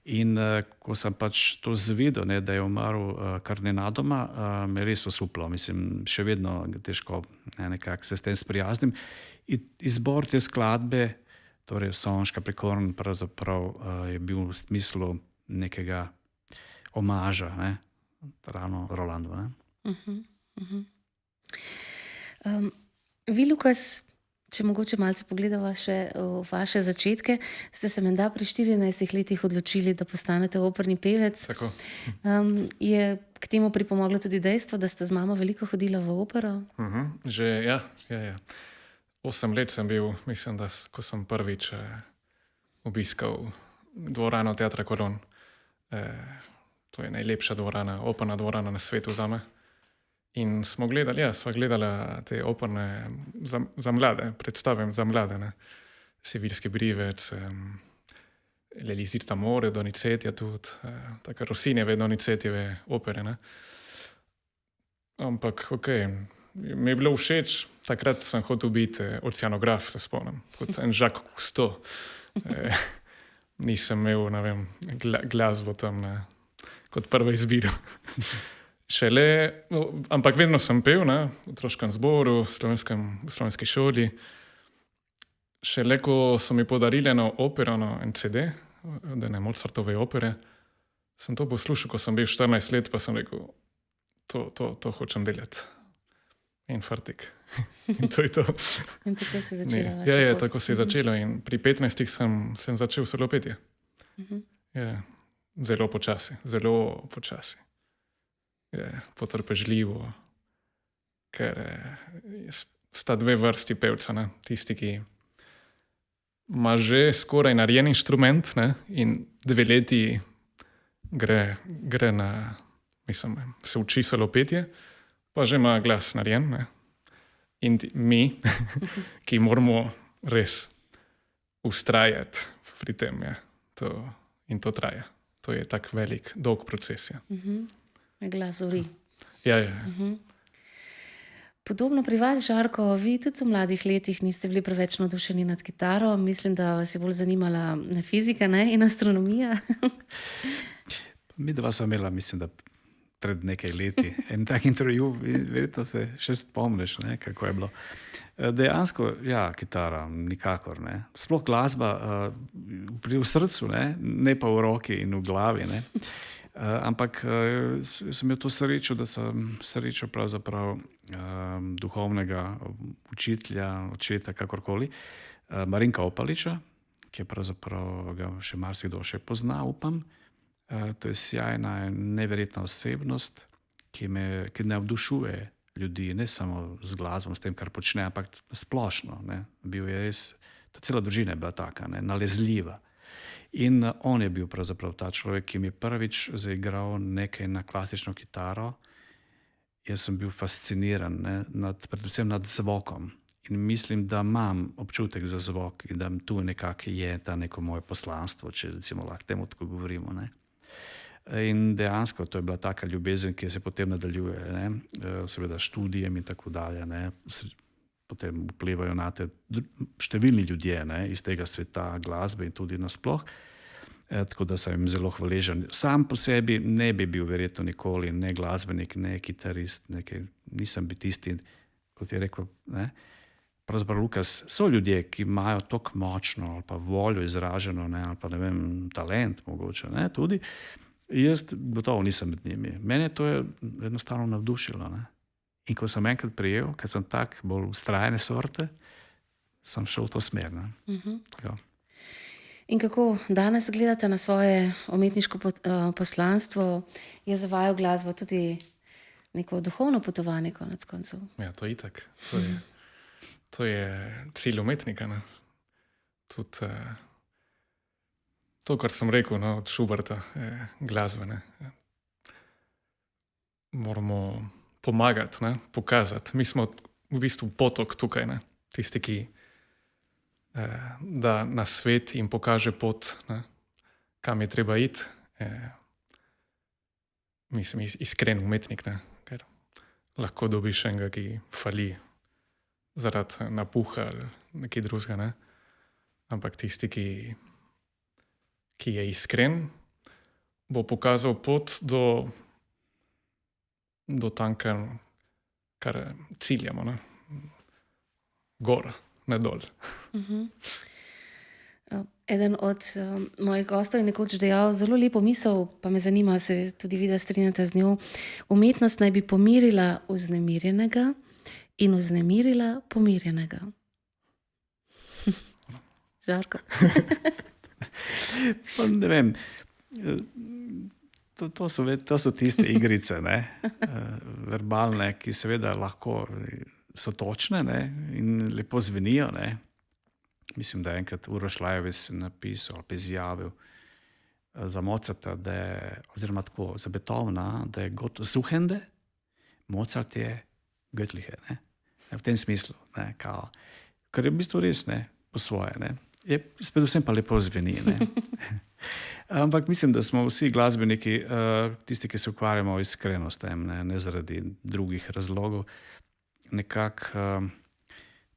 In ko sem pač to zvedel, da je umrl kar nenadoma, me res osuplo. Mislim, še vedno težko nekako se s tem sprijaznim. Izbor te skladbe, torej Sonška Prikorn, pravzaprav je bil v smislu nekega omaža, ravno Rolandu. Vi, Lukas, če mogoče malce pogledava še v vaše začetke, ste se menda pri 14 letih odločili, da postanete operni pevec. Tako. Je k temu pripomoglo tudi dejstvo, da ste z mamo veliko hodila v opero? Že, ja. 8 let sem bil, mislim, da ko sem prvič obiskal dvorano Teatra Koron. To je najlepša dvorana, operna dvorana na svetu zame. In smo gledali, sva gledala te operne za mlade, predstave za mlade, Seviljski brivec, L'Elisir d'amore, Donizetija tudi, tako Rossinjeve, Donizetijeve opere. Ampak, mi je bilo všeč, takrat sem hotel biti oceanograf, se spomnim, kot en Jacques Cousteau. Nisem imel, glasbo tam kot prvo izbiro. Ampak vedno sem pel v otroškem zboru, v slovenski šoli. Šele ko so mi podarili eno opero, en CD, da ne Mozartove opere, sem to poslušal, ko sem bil 14 let, pa sem rekel, to hočem delati. In fartik. In to je to. In tako se je začela vaša Ja, pot. tako se je začelo in pri 15 sem začel solo petje. Ja, zelo počasi. Je potrpežljivo, ker sta dve vrsti pevca, ne? Tisti, ki ima že skoraj narejen inštrument, ne? In 2 leti gre na, mislim, se uči solo petje, pa že ima glas narejen, ne? In mi, ki moramo res ustrajati pri tem, ja. In to traja. To je tak velik, dolg proces. Ja. Glas uri. Ja. Podobno pri vas, Žarko, vi tudi v mladih letih niste bili preveč navdušeni nad kitaro. Mislim, da vas je bolj zanimala fizika, ne? In astronomija. Mi dva sva imela, mislim, da pred nekaj leti en tak intervju, verjetno se še spomniš, ne, kako je bilo. Dejansko, ja, kitara, nikakor, ne. Sploh glasba v srcu, ne pa v roki in v glavi, ne. Ampak sem imel to srečo, da sem srečal pravzaprav duhovnega učitelja, očeta, kakorkoli, Marinka Opaliča, ki je pravzaprav ga še marsikdo še pozna, upam. To je sjajna, neverjetna osebnost, ki navdušuje ljudi, ne samo z glasbom, s tem, kar počne, ampak splošno. Ne. Bil je res, ta cela družina je bila taka, ne, nalezljiva. In on je bil pravzaprav ta človek, ki mi je prvič zaigral nekaj na klasično kitaro. Jaz sem bil fasciniran, ne, predvsem nad zvokom. In mislim, da imam občutek za zvok in da tu nekako je ta neko moje poslanstvo, če recimo lahko temu tako govorimo. Ne. In dejansko to je bila taka ljubezen, ki se potem nadaljuje, ne? Seveda študijem in tako dalje, ne? Potem vplivajo na te številni ljudje, ne? Iz tega sveta glasbe in tudi nasploh. Tako da sem jim zelo hvaležen. Sam po sebi ne bi bil verjetno nikoli ne glasbenik, ne kitarist, nisem bil tisti, kot je rekel, ne? Pravzaprav Lukas, so ljudje, ki imajo tako močno ali pa voljo izraženo, ne? Ali pa ne vem, talent mogoče, ne? Tudi. Jaz gotovo nisem med njimi. Mene to je enostavno navdušilo. Ne? In ko sem enkrat prijel, ker sem tak bolj vztrajne sorte, sem šel v to smer. Ja. In kako danes gledate na svoje umetniško poslanstvo? Je za vaju glasba tudi neko duhovno potovanje konec koncev? Ja, to je itak. To je cilj umetnika. Ne? Tudi to, kar sem rekel, no, od Schuberta, glasbene. Moramo pomagati, ne, pokazati. Mi smo v bistvu potok tukaj, ne, tisti, ki da na svet jim pokaže pot, ne, kam je treba iti. Mislim, iskren umetnik, ne, ker lahko dobiš enega, ki fali zaradi napuha ali nekaj drugega, ne. Ampak tisti, ki je iskren, bo pokazal pot do tam, kar ciljamo, ne? Gor, ne dol. Eden od mojih gostov je nekoč dejal zelo lepo misel, pa me zanima, se tudi vi, da strinjate z njo. Umetnost naj bi pomirila vznemirjenega in vznemirila pomirjenega. Žarko. Pa ne vem, to so tiste igrice, ne, verbalne, ki seveda lahko so točne, ne, in lepo zvenijo, ne. Mislim, da je enkrat Uroš Lajović napisal ali izjavil za Mozarta, oziroma tako, za Beethovena, da je Gott suchende, Mozart je göttliche, ne. V tem smislu, ne, kao. Kar je v bistvu res, ne, po svoje, ne. Je predvsem pa lepo zveni, ne. Ampak mislim, da smo vsi glasbeniki, tisti, ki se ukvarjamo iskreno s tem, ne zaradi drugih razlogov, nekako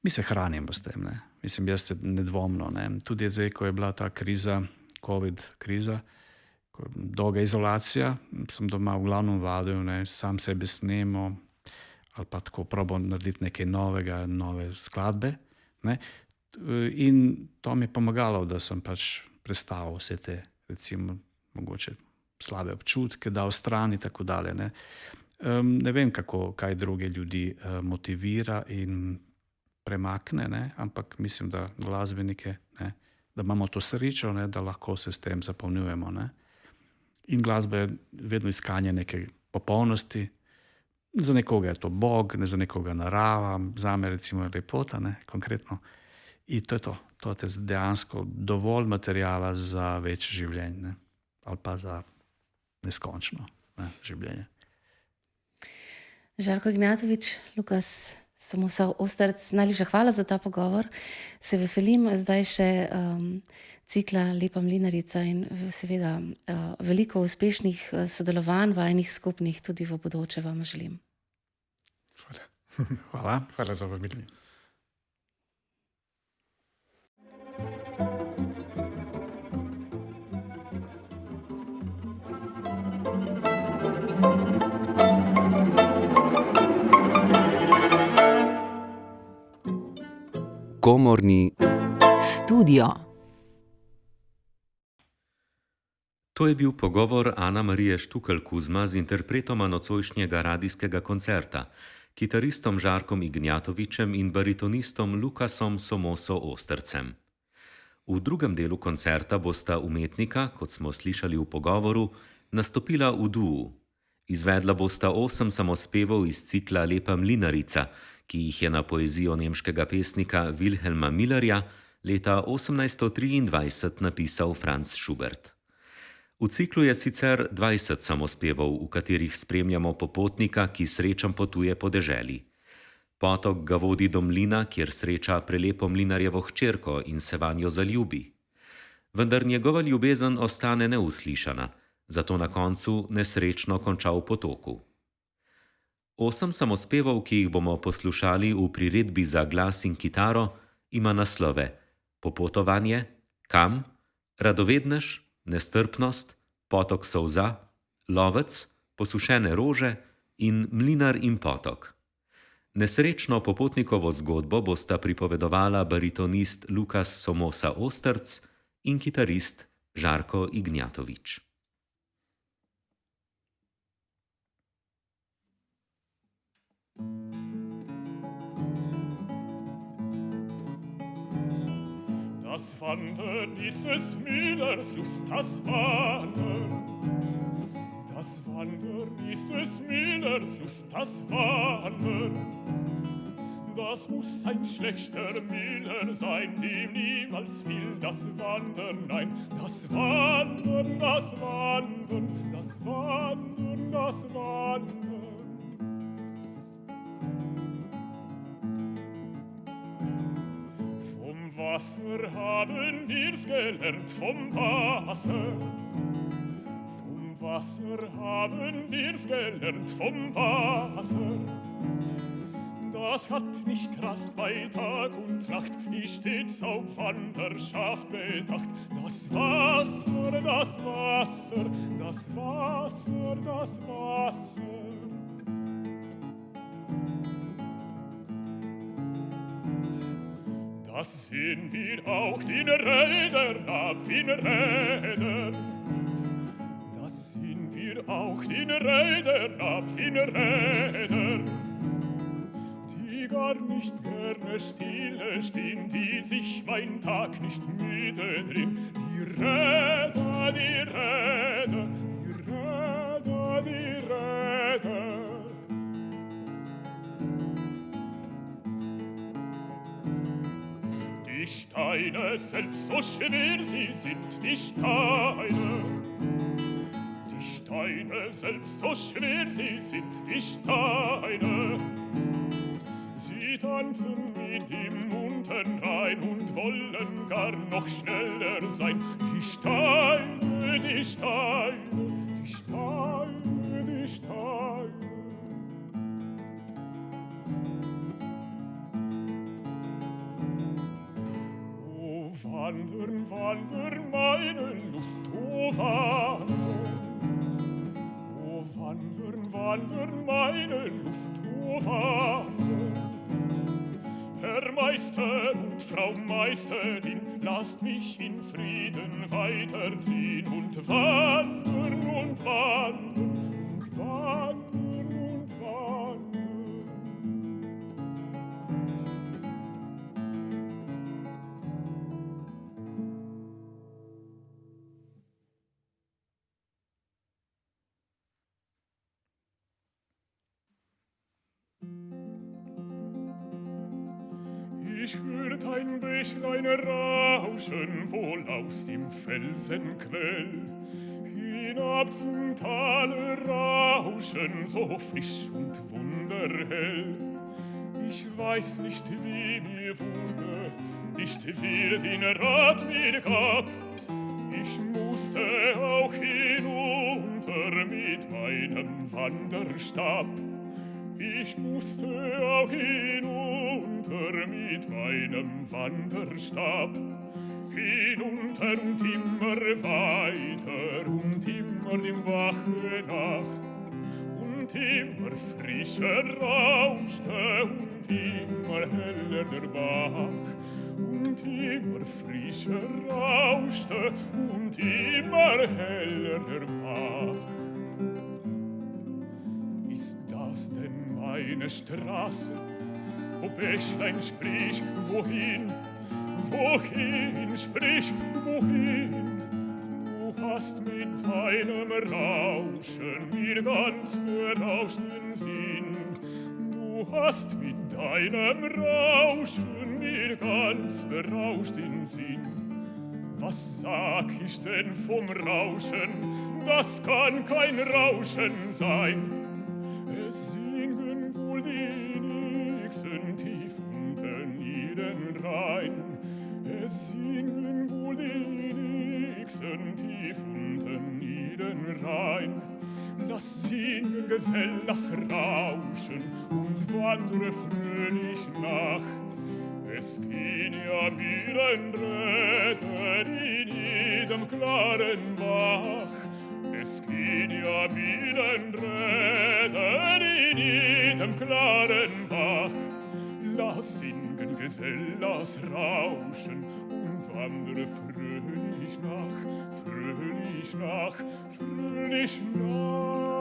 mi se hranimo s tem, ne. Mislim, jaz se nedvomno, ne. Tudi zdaj, ko je bila ta kriza, COVID kriza, dolga izolacija, sem doma v glavnem vadil, ne, sam sebe snemo ali pa tako probam narediti nekaj novega, nove skladbe, ne. In to mi je pomagalo, da sem pač prestavil vse te, recimo, mogoče slabe občutke, dal stran in tako dalje. Ne vem, kaj druge ljudi motivira in premakne, ne? Ampak mislim, da glasbenike, ne? Da imamo to srečo, ne? Da lahko se s tem zapolnjujemo. Ne? In glasba je vedno iskanje neke popolnosti. Za nekoga je to Bog, ne za nekoga narava, zame recimo je lepota, ne? Konkretno. In to je to. To je dejansko dovolj materijala za več življenj, ne? Ali pa za neskončno, ne? Življenje. Žarko Ignjatovič, Lukas Somosa Osterc, najlepša hvala za ta pogovor. Se veselim zdaj še cikla Lepa mlinarica in seveda veliko uspešnih sodelovanj, vajnih skupnih, tudi v bodoče vam želim. Hvala. Hvala za vabilo. Komorni studio. To je bil pogovor Ana Marije Štukelj-Kuzma z interpretoma nocojšnjega radijskega koncerta, kitaristom Žarkom Ignjatovičem in baritonistom Lukasom Somoso Ostercem. V drugem delu koncerta bosta umetnika, kot smo slišali v pogovoru, nastopila v duu. Izvedla bosta 8 samospevov iz cikla Lepa mlinarica, ki jih je na poezijo nemškega pesnika Wilhelma Millerja leta 1823 napisal Franz Schubert. V ciklu je sicer 20 samospevov, v katerih spremljamo popotnika, ki srečan potuje po deželi. Potok ga vodi do mlina, kjer sreča prelepo mlinarjevo hčerko in se vanjo zaljubi. Vendar njegova ljubezen ostane neuslišana, zato na koncu nesrečno konča v potoku. 8 samospevov, ki jih bomo poslušali v priredbi za glas in kitaro, ima naslove Popotovanje, Kam, Radovednež, Nestrpnost, Potok solza, Lovec, Posušene rože in Mlinar in potok. Nesrečno popotnikovo zgodbo bosta pripovedovala baritonist Lukas Somosa Osterc in kitarist Žarko Ignjatovič. Das Wandern ist des Müllers Lust, das Wandern. Das Wandern ist des Müllers Lust, das Wandern. Das muss ein schlechter Müller sein, dem niemals fiel das Wandern ein. Das Wandern, das Wandern, das Wandern, das Wandern. Wasser haben wir's gelernt, vom Wasser. Vom Wasser haben wir's gelernt, vom Wasser. Das hat nicht Rast bei Tag und Nacht, ist stets auf Wanderschaft bedacht. Das Wasser, das Wasser, das Wasser, das Wasser. Das sehen wir auch den Rädern ab, den Rädern. Das sehen wir auch den Rädern ab, den Rädern. Die gar nicht gerne stille stehen, die sich mein Tag nicht müde drehen. Die Räder, die Räder, die Räder, die Räder. Die Steine, selbst so schwer sie sind, die Steine. Die Steine, selbst so schwer sie sind, die Steine. Sie tanzen mit dem Munden rein und wollen gar noch schneller sein. Die Steine, die Steine, die Steine, die Steine. Wandern, wandern, meine Lust, oh wandern. Oh wandern, wandern, meine Lust, oh wandern. Herr Meister und Frau Meisterin, lasst mich in Frieden weiterziehen und wandern und wandern und wandern und wandern. Ich hört ein Bächlein rauschen, wohl aus dem Felsenquell. Hinab zum Tale rauschen, so frisch und wunderhell. Ich weiß nicht, wie mir wurde, nicht wer den Rat mir gab. Ich musste auch hinunter mit meinem Wanderstab. Ich musste auch hinunter mit meinem Wanderstab. Hinunter und immer weiter und immer dem Wache nach. Und immer frischer rauschte und immer heller der Bach. Und immer frischer rauschte und immer heller der Bach. Ist das denn meine Straße? O Bächlein, sprich, wohin? Wohin, sprich, wohin? Du hast mit deinem Rauschen mir ganz berauscht den Sinn. Du hast mit deinem Rauschen mir ganz berauscht den Sinn. Was sag ich denn vom Rauschen? Das kann kein Rauschen sein. Es singen wohl die Nixen tief unten ihren Rhein. Es singen wohl die Nixen tief unten ihren Rhein. Lass singen, Gesell, lass rauschen und wandre fröhlich nach. Es gehen ja Mühlen Räder in jedem klaren Bach. Es gehen ja Mühlen Räder in jedem klaren Bach. Lass singen, Gesell, lass rauschen und wandere fröhlich nach, fröhlich nach, fröhlich nach.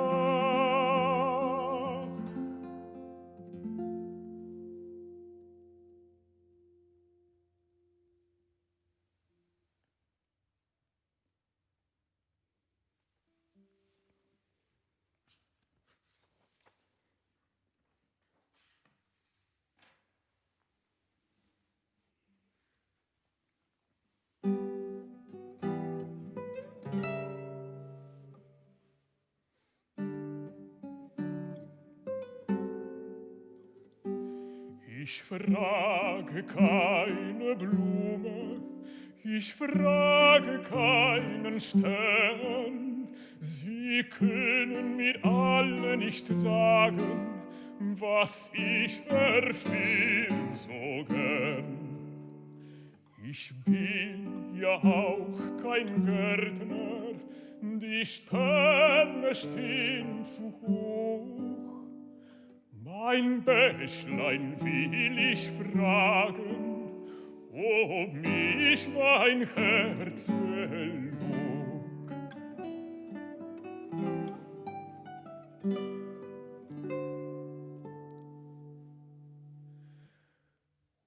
Ich frage keine Blume, ich frage keinen Stern. Sie können mir alle nicht sagen, was ich erfühl so gern. Ich bin ja auch kein Gärtner, die Sterne stehen zu hoch. Mein Bächlein will ich fragen, ob mich mein Herz belog.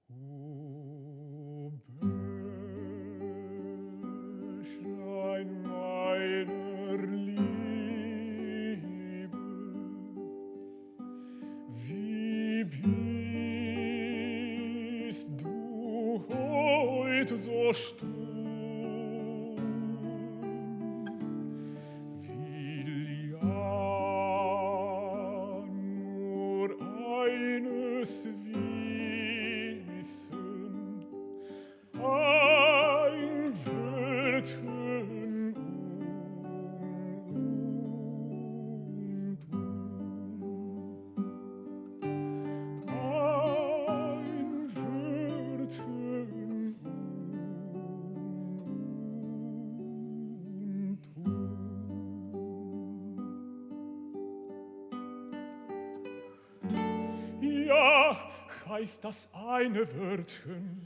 O Bächlein meiner Liebe, wie bist du heut so stumm? Will ja nur eines wissen, ein Wörtchen heißt das eine Wörtchen,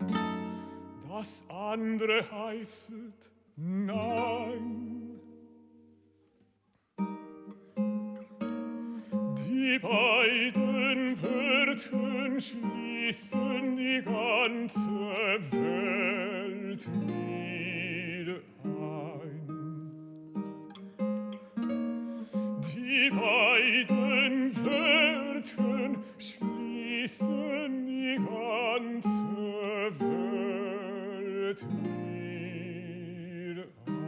das andere heißet Nein. Die beiden Wörtchen schließen die ganze Welt mit ein. Die beiden Wörtchen schließen die ganze Welt mit ein.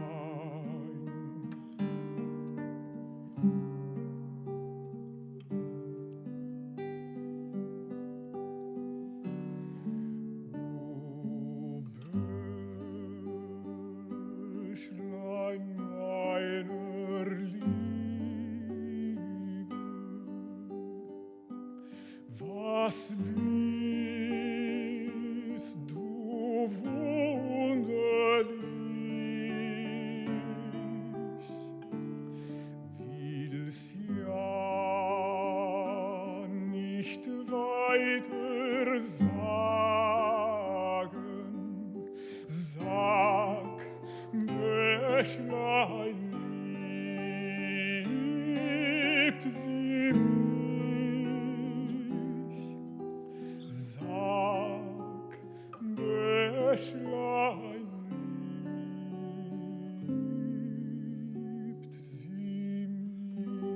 O Bächlein meiner Liebe, was bist du wunderlich, will's ja nicht weiter sagen. Sag, Bächlein, liebt sie mich? Sag, Bächlein, liebt sie mich?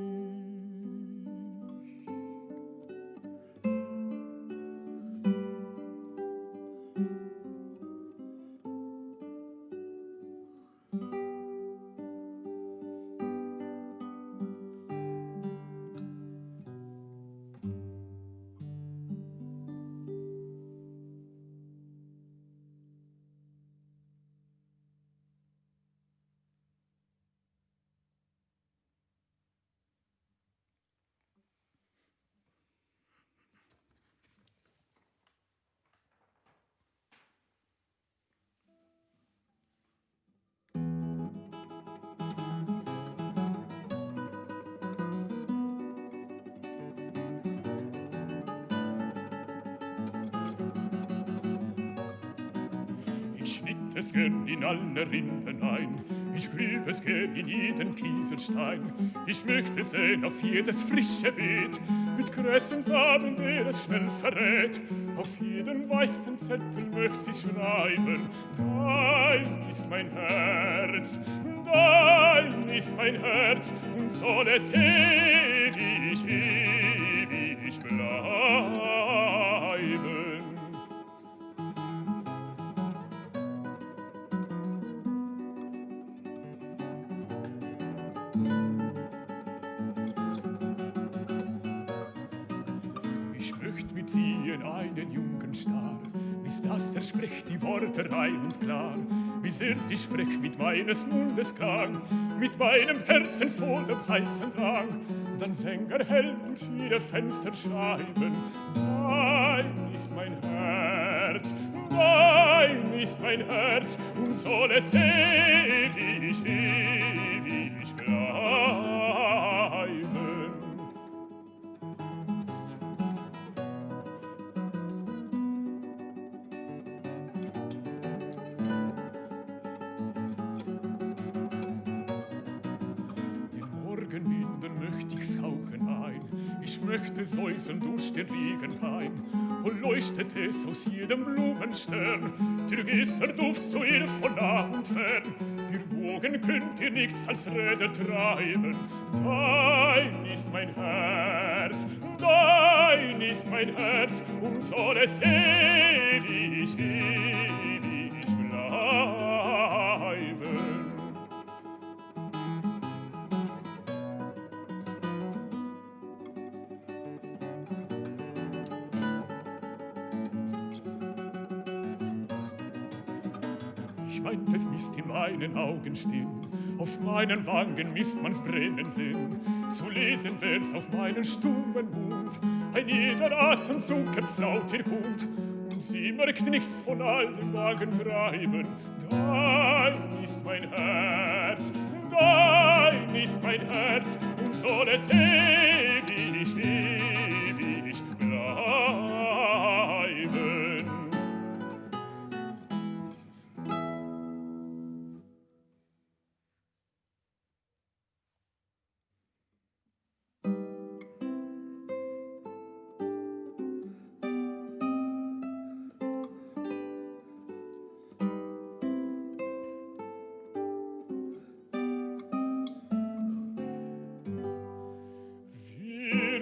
Ich schnitt es gern in alle Rinden ein, ich grüb es gern in jeden Kieselstein. Ich möchte sehen auf jedes frische Beet, mit größem Samen, der es schnell verrät. Auf jeden weißen Zettel möcht ich schreiben, dein ist mein Herz, dein ist mein Herz, und soll es ewig, ewig bleiben. Ich möcht mit sie in einen Jungen starr, bis dass er spricht die Worte rein und klar, bis er sie spricht mit meines Mundes Klang, mit meinem herzensvollen heißen Drang. Dann Sänger hell durch jede Fenster schreiben, dein ist mein Herz, dein ist mein Herz, und soll es ewig, ewig bleiben. Morgenwinden möcht ich's hauchen ein, ich möchte säuseln durch den Regenwein, und leuchtet es aus jedem Blumenstern, dir gehst der Duft zu ihr von nah und fern. Ihr Wogen könnt ihr nichts als Räder treiben, dein ist mein Herz, dein ist mein Herz, und soll es ewig, ewig bleiben. Ich meint, es misst in meinen Augen stehen, auf meinen Wangen misst man's brennen sehen. Zu lesen wär's auf meinen stummen Mund, ein jeder Atemzug gibt's laut ihr Hund. Und sie merkt nichts von all dem Wagentreiben, dein ist mein Herz, dein ist mein Herz, und soll es ewig, ewig bleiben.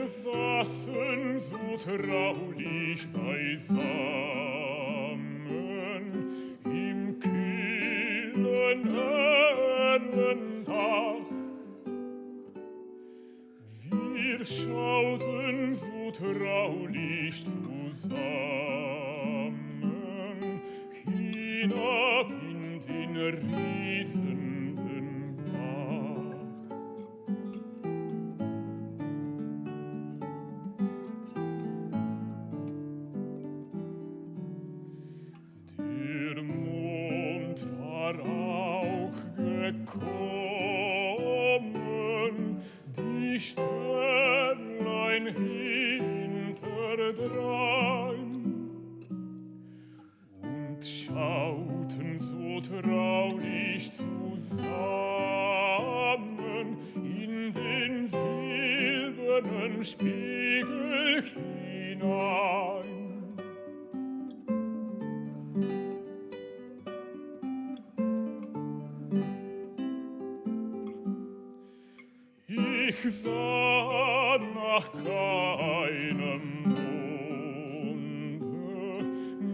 saßen so traulich beisammen im kühlen Erlendach. Wir schauten so traulich zusammen hinab in den riesenden Bach. Der Mond war auch gekommen, die Sternlein hinterdrein, und schauten so traulich zusammen in den silbernen Spiegel hinein. Ich sah nach keinem Monde,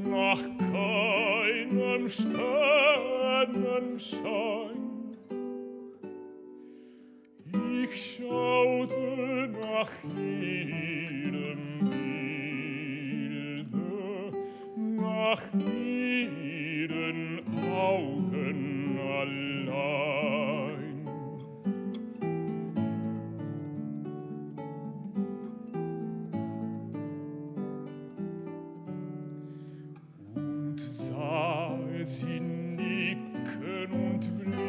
nach keinem Sternenschein. Ich schaute nach jedem Bilde, nach ihren Augen allein. Und sah sie nicken und blicken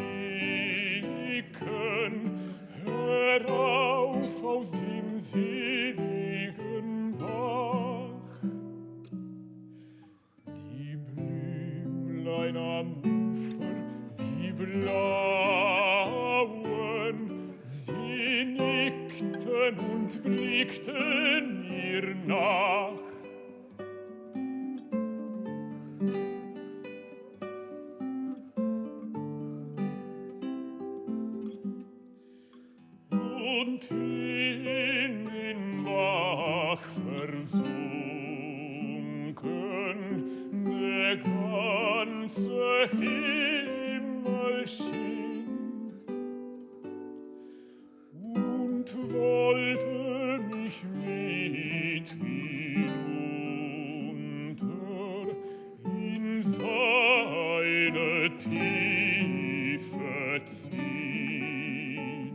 herauf aus dem seligen Bach. Die Blümlein am Ufer, die blauen, sie nickten und blickten mir nach. Und in den Bach versunken, der ganze Himmel schien und wollte mich mit hinunter in seine Tiefe ziehen.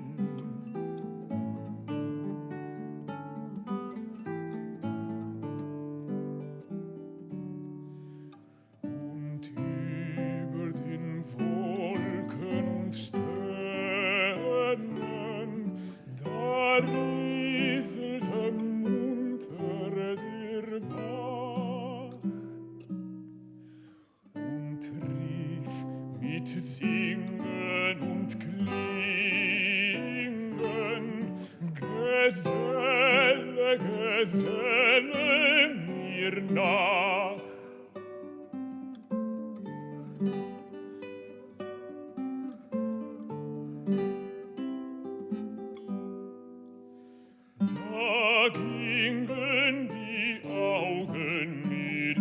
Und über den Wolken und Sternen, da rieselte munter der Bach und rief mit Singen und Klingen: Geselle, Geselle mir nach. Da gingen die Augen mir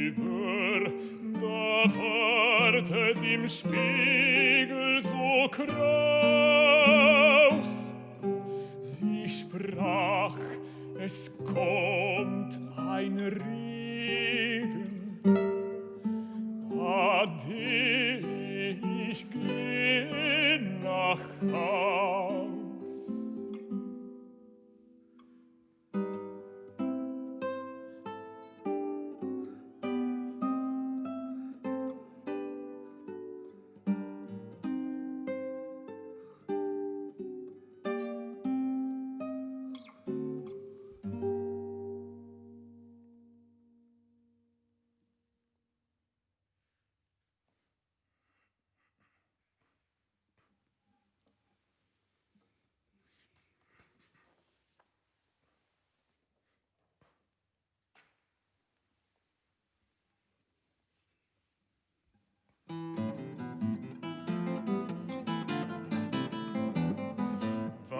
über, da ward es im Spiegel so kraus. Sie sprach, es kommt ein Regen, ade, ich geh nach Haus.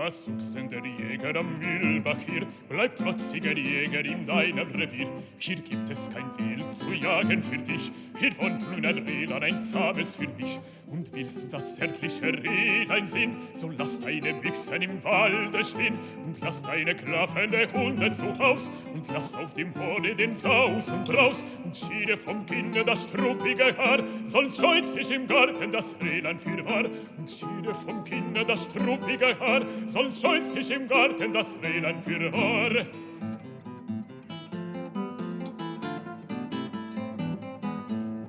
Was suchst denn der Jäger am Mühlbach hier? Bleib trotziger Jäger in deinem Revier. Hier gibt es kein Wild zu jagen für dich. Hier wohnt nun ein Rehlein, ein zahmes für mich. Und willst du das zärtliche Rehlein sehen, so lass deine Büchsen im Walde stehen und lass deine klaffende Hunde zu Haus und lass auf dem Boden den Saus und Braus und schiede vom Kinde das struppige Haar, sonst scheut sich im Garten das Rehlein fürwahr. Und schiede vom Kinde das struppige Haar, sonst scheut sich im Garten das Rehlein fürwahr.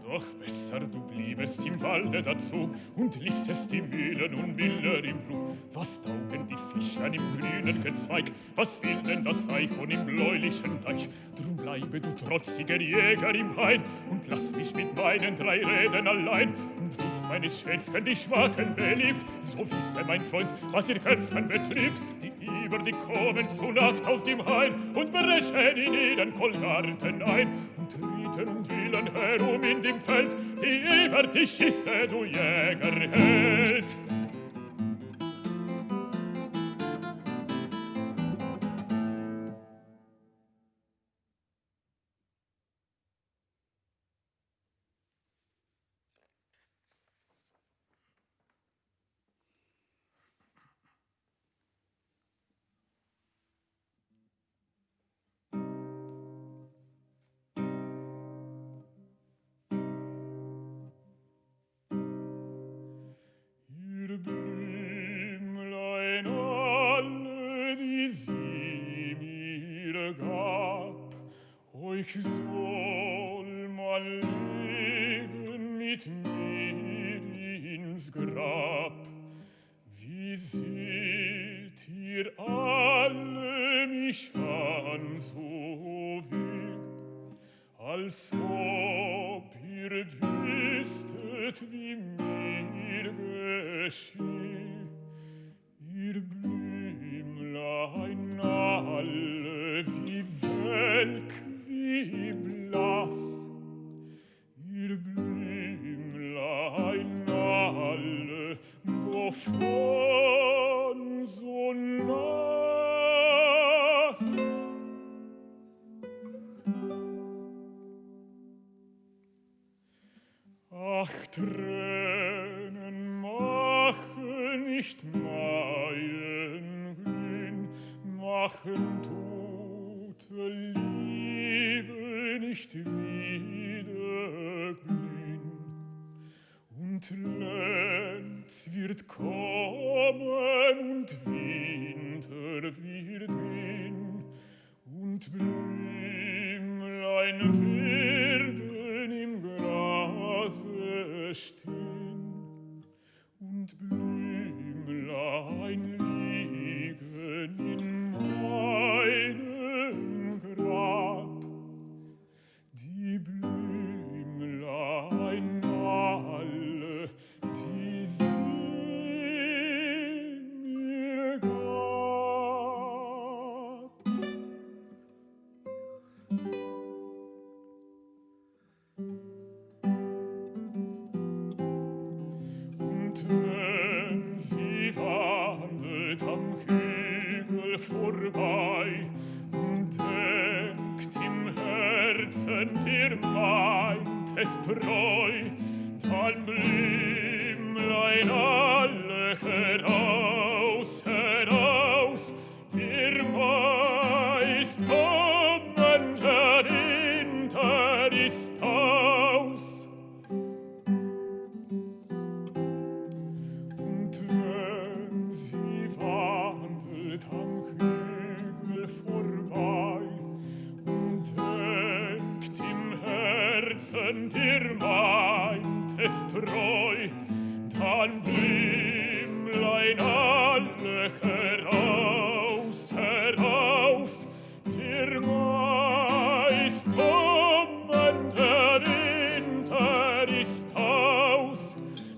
Doch besser du bliebest im Walde dazu und ließest die Mühlen und Miller im Blut. Was taugen die Fischlein im grünen Gezweig? Was will denn das Eichhorn im bläulichen Teich? Drum bleibe du trotziger Jäger im Hain und lass mich mit meinen 3 Rädern allein. Und wie's meines Schätzchen die Schwachen beliebt, so wisse mein Freund, was ihr Herzchen betrübt. Die kommen zu Nacht aus dem Hain und brechen in jeden Kohlgarten ein und rieten und wühlen herum in dem Feld, die über die Schisse, du Jägerheld. Blümlein alle, die sie mir gab, euch soll man legen mit mir ins Grab. Wie seht ihr alle mich an, so wie, als ob ihr wüsstet, wie mir geschieht. Ihr Blümlein alle, wie welk, wie blass. Ihr Blümlein alle, wovon so nass. Ach, Tränen machen nicht meinen Glühen, machen tote Liebe nicht wieder glühen. Und Lenz wird kommen und Winter wird gehen und Blümlein werden im Grase stehen und Blümlein liegen in meinem Grab. Die Blümlein alle, die sie mir gab. Und wenn sie wandelt am Hügel vorbei und denkt im Herzen, dir meint es treu, dann Blümlein alle heraus, heraus, ihr meist kommen, der Winter ist aus. Und wenn sie wandelt am Hügel vorbei und denkt im Herzen, dir meint es treu, dann Blümlein alle heraus, heraus, dir meist kommen, der Winter ist aus,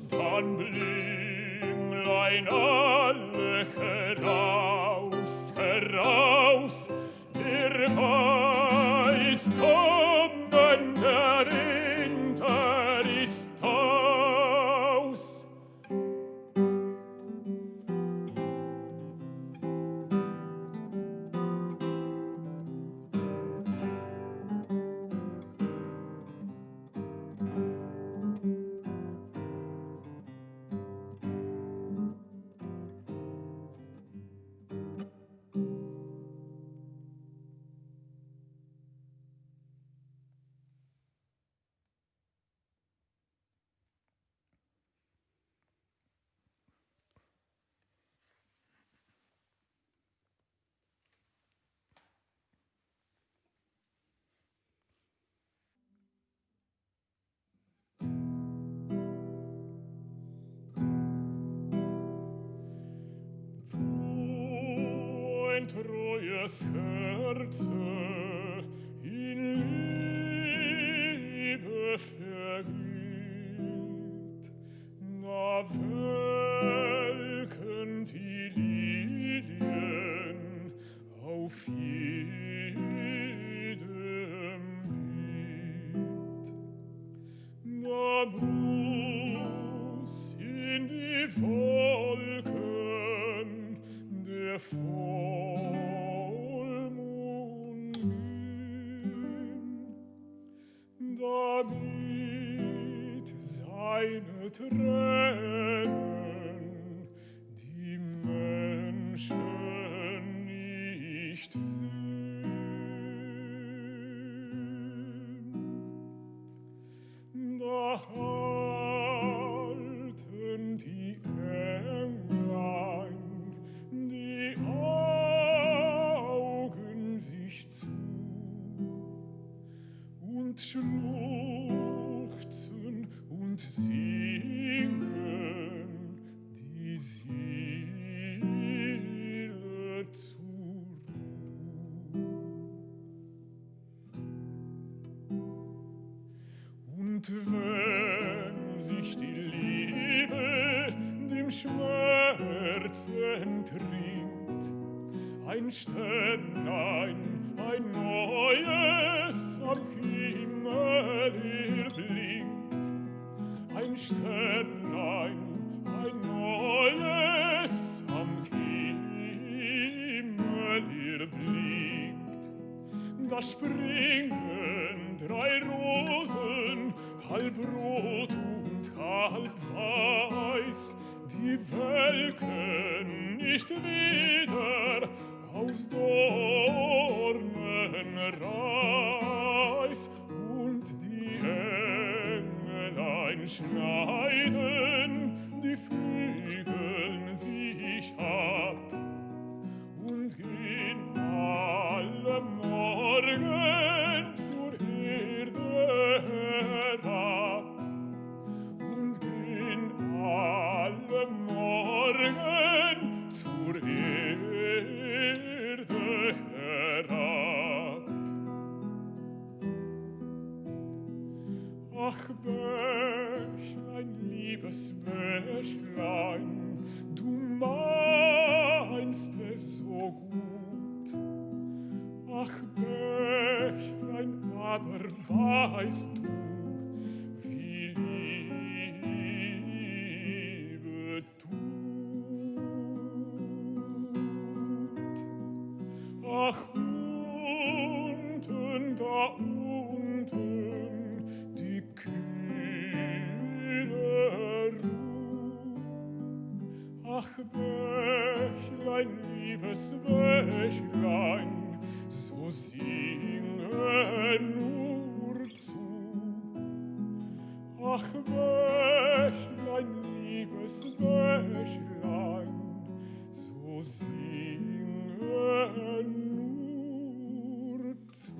dann Blümlein alle heraus, heraus, dir meist kommen, der Winter ist aus. treues Herze in Liebe vergeht, da welken die Lilien auf jedem Beet. Da muss in die Wolken der Vollmond gehen, damit seine Tränen die Menschen nicht sehen. Da halten die Englein die Augen sich zu und schluchzen und singen die Seele zur Ruhe. Und wenn sich die Liebe dem Schmerz entringt, ein Sternlein, ein neues am Himmel erblinkt, ein Sternlein, ein neues am Himmel erblinkt, da springen 3 Rosen, halb rot und halb weiß, die welken nicht wieder aus Dornenreis, und die Englein schneiden die Flügel sich ab und gehen alle Morgen zur Erde herab, und gehen alle Morgen zur Erde herab. Ach, Bächlein, liebes Bächlein, du meinst es so gut. Ach, Bächlein, aber weißt du, wie Liebe tut? Ach, unten, da unten, die kühle Ruh. Ach, Bächlein, liebes Bächlein, so singe nur zu. Ach, Bächlein, liebes Bächlein, so singe nur zu.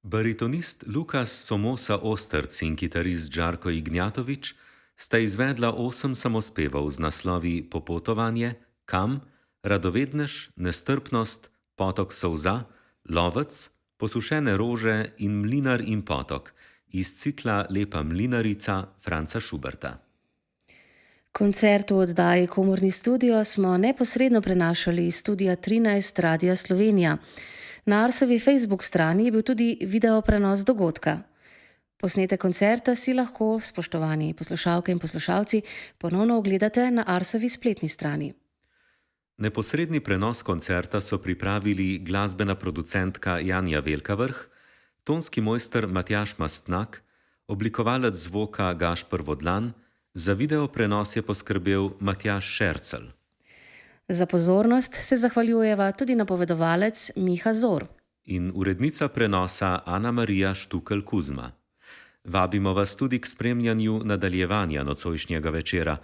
Baritonist Lukas Somosa Osterc in kitarist Žarko Ignjatovič sta izvedla 8 samospevov z naslovi Popotovanje, Kam, Radovednež, Nestrpnost, Potok solza, Lovec, Posušene rože in Mlinar in potok iz cikla Lepa mlinarica Franca Schuberta. Koncert v oddaji Komorni studio smo neposredno prenašali iz studia 13 Radia Slovenija. Na Arsovi Facebook strani je bil tudi video prenos dogodka. Posnete koncerta si lahko, spoštovani poslušalke in poslušalci, ponovno ogledate na Arsovi spletni strani. Neposredni prenos koncerta so pripravili glasbena producentka Janja Velkavrh, tonski mojster Matjaž Mastnak, oblikovalec zvoka Gašper Vodlan, za video prenos je poskrbel Matjaž Šercelj. Za pozornost se zahvaljujeva tudi napovedovalec Miha Zor. In urednica prenosa Ana Marija Štukelj Kuzma. Vabimo vas tudi k spremljanju nadaljevanja nocojšnjega večera,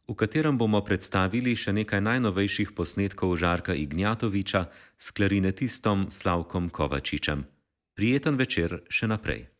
v katerem bomo predstavili še nekaj najnovejših posnetkov Žarka Ignjatoviča s klarinetistom Slavkom Kovačičem. Prijeten večer še naprej.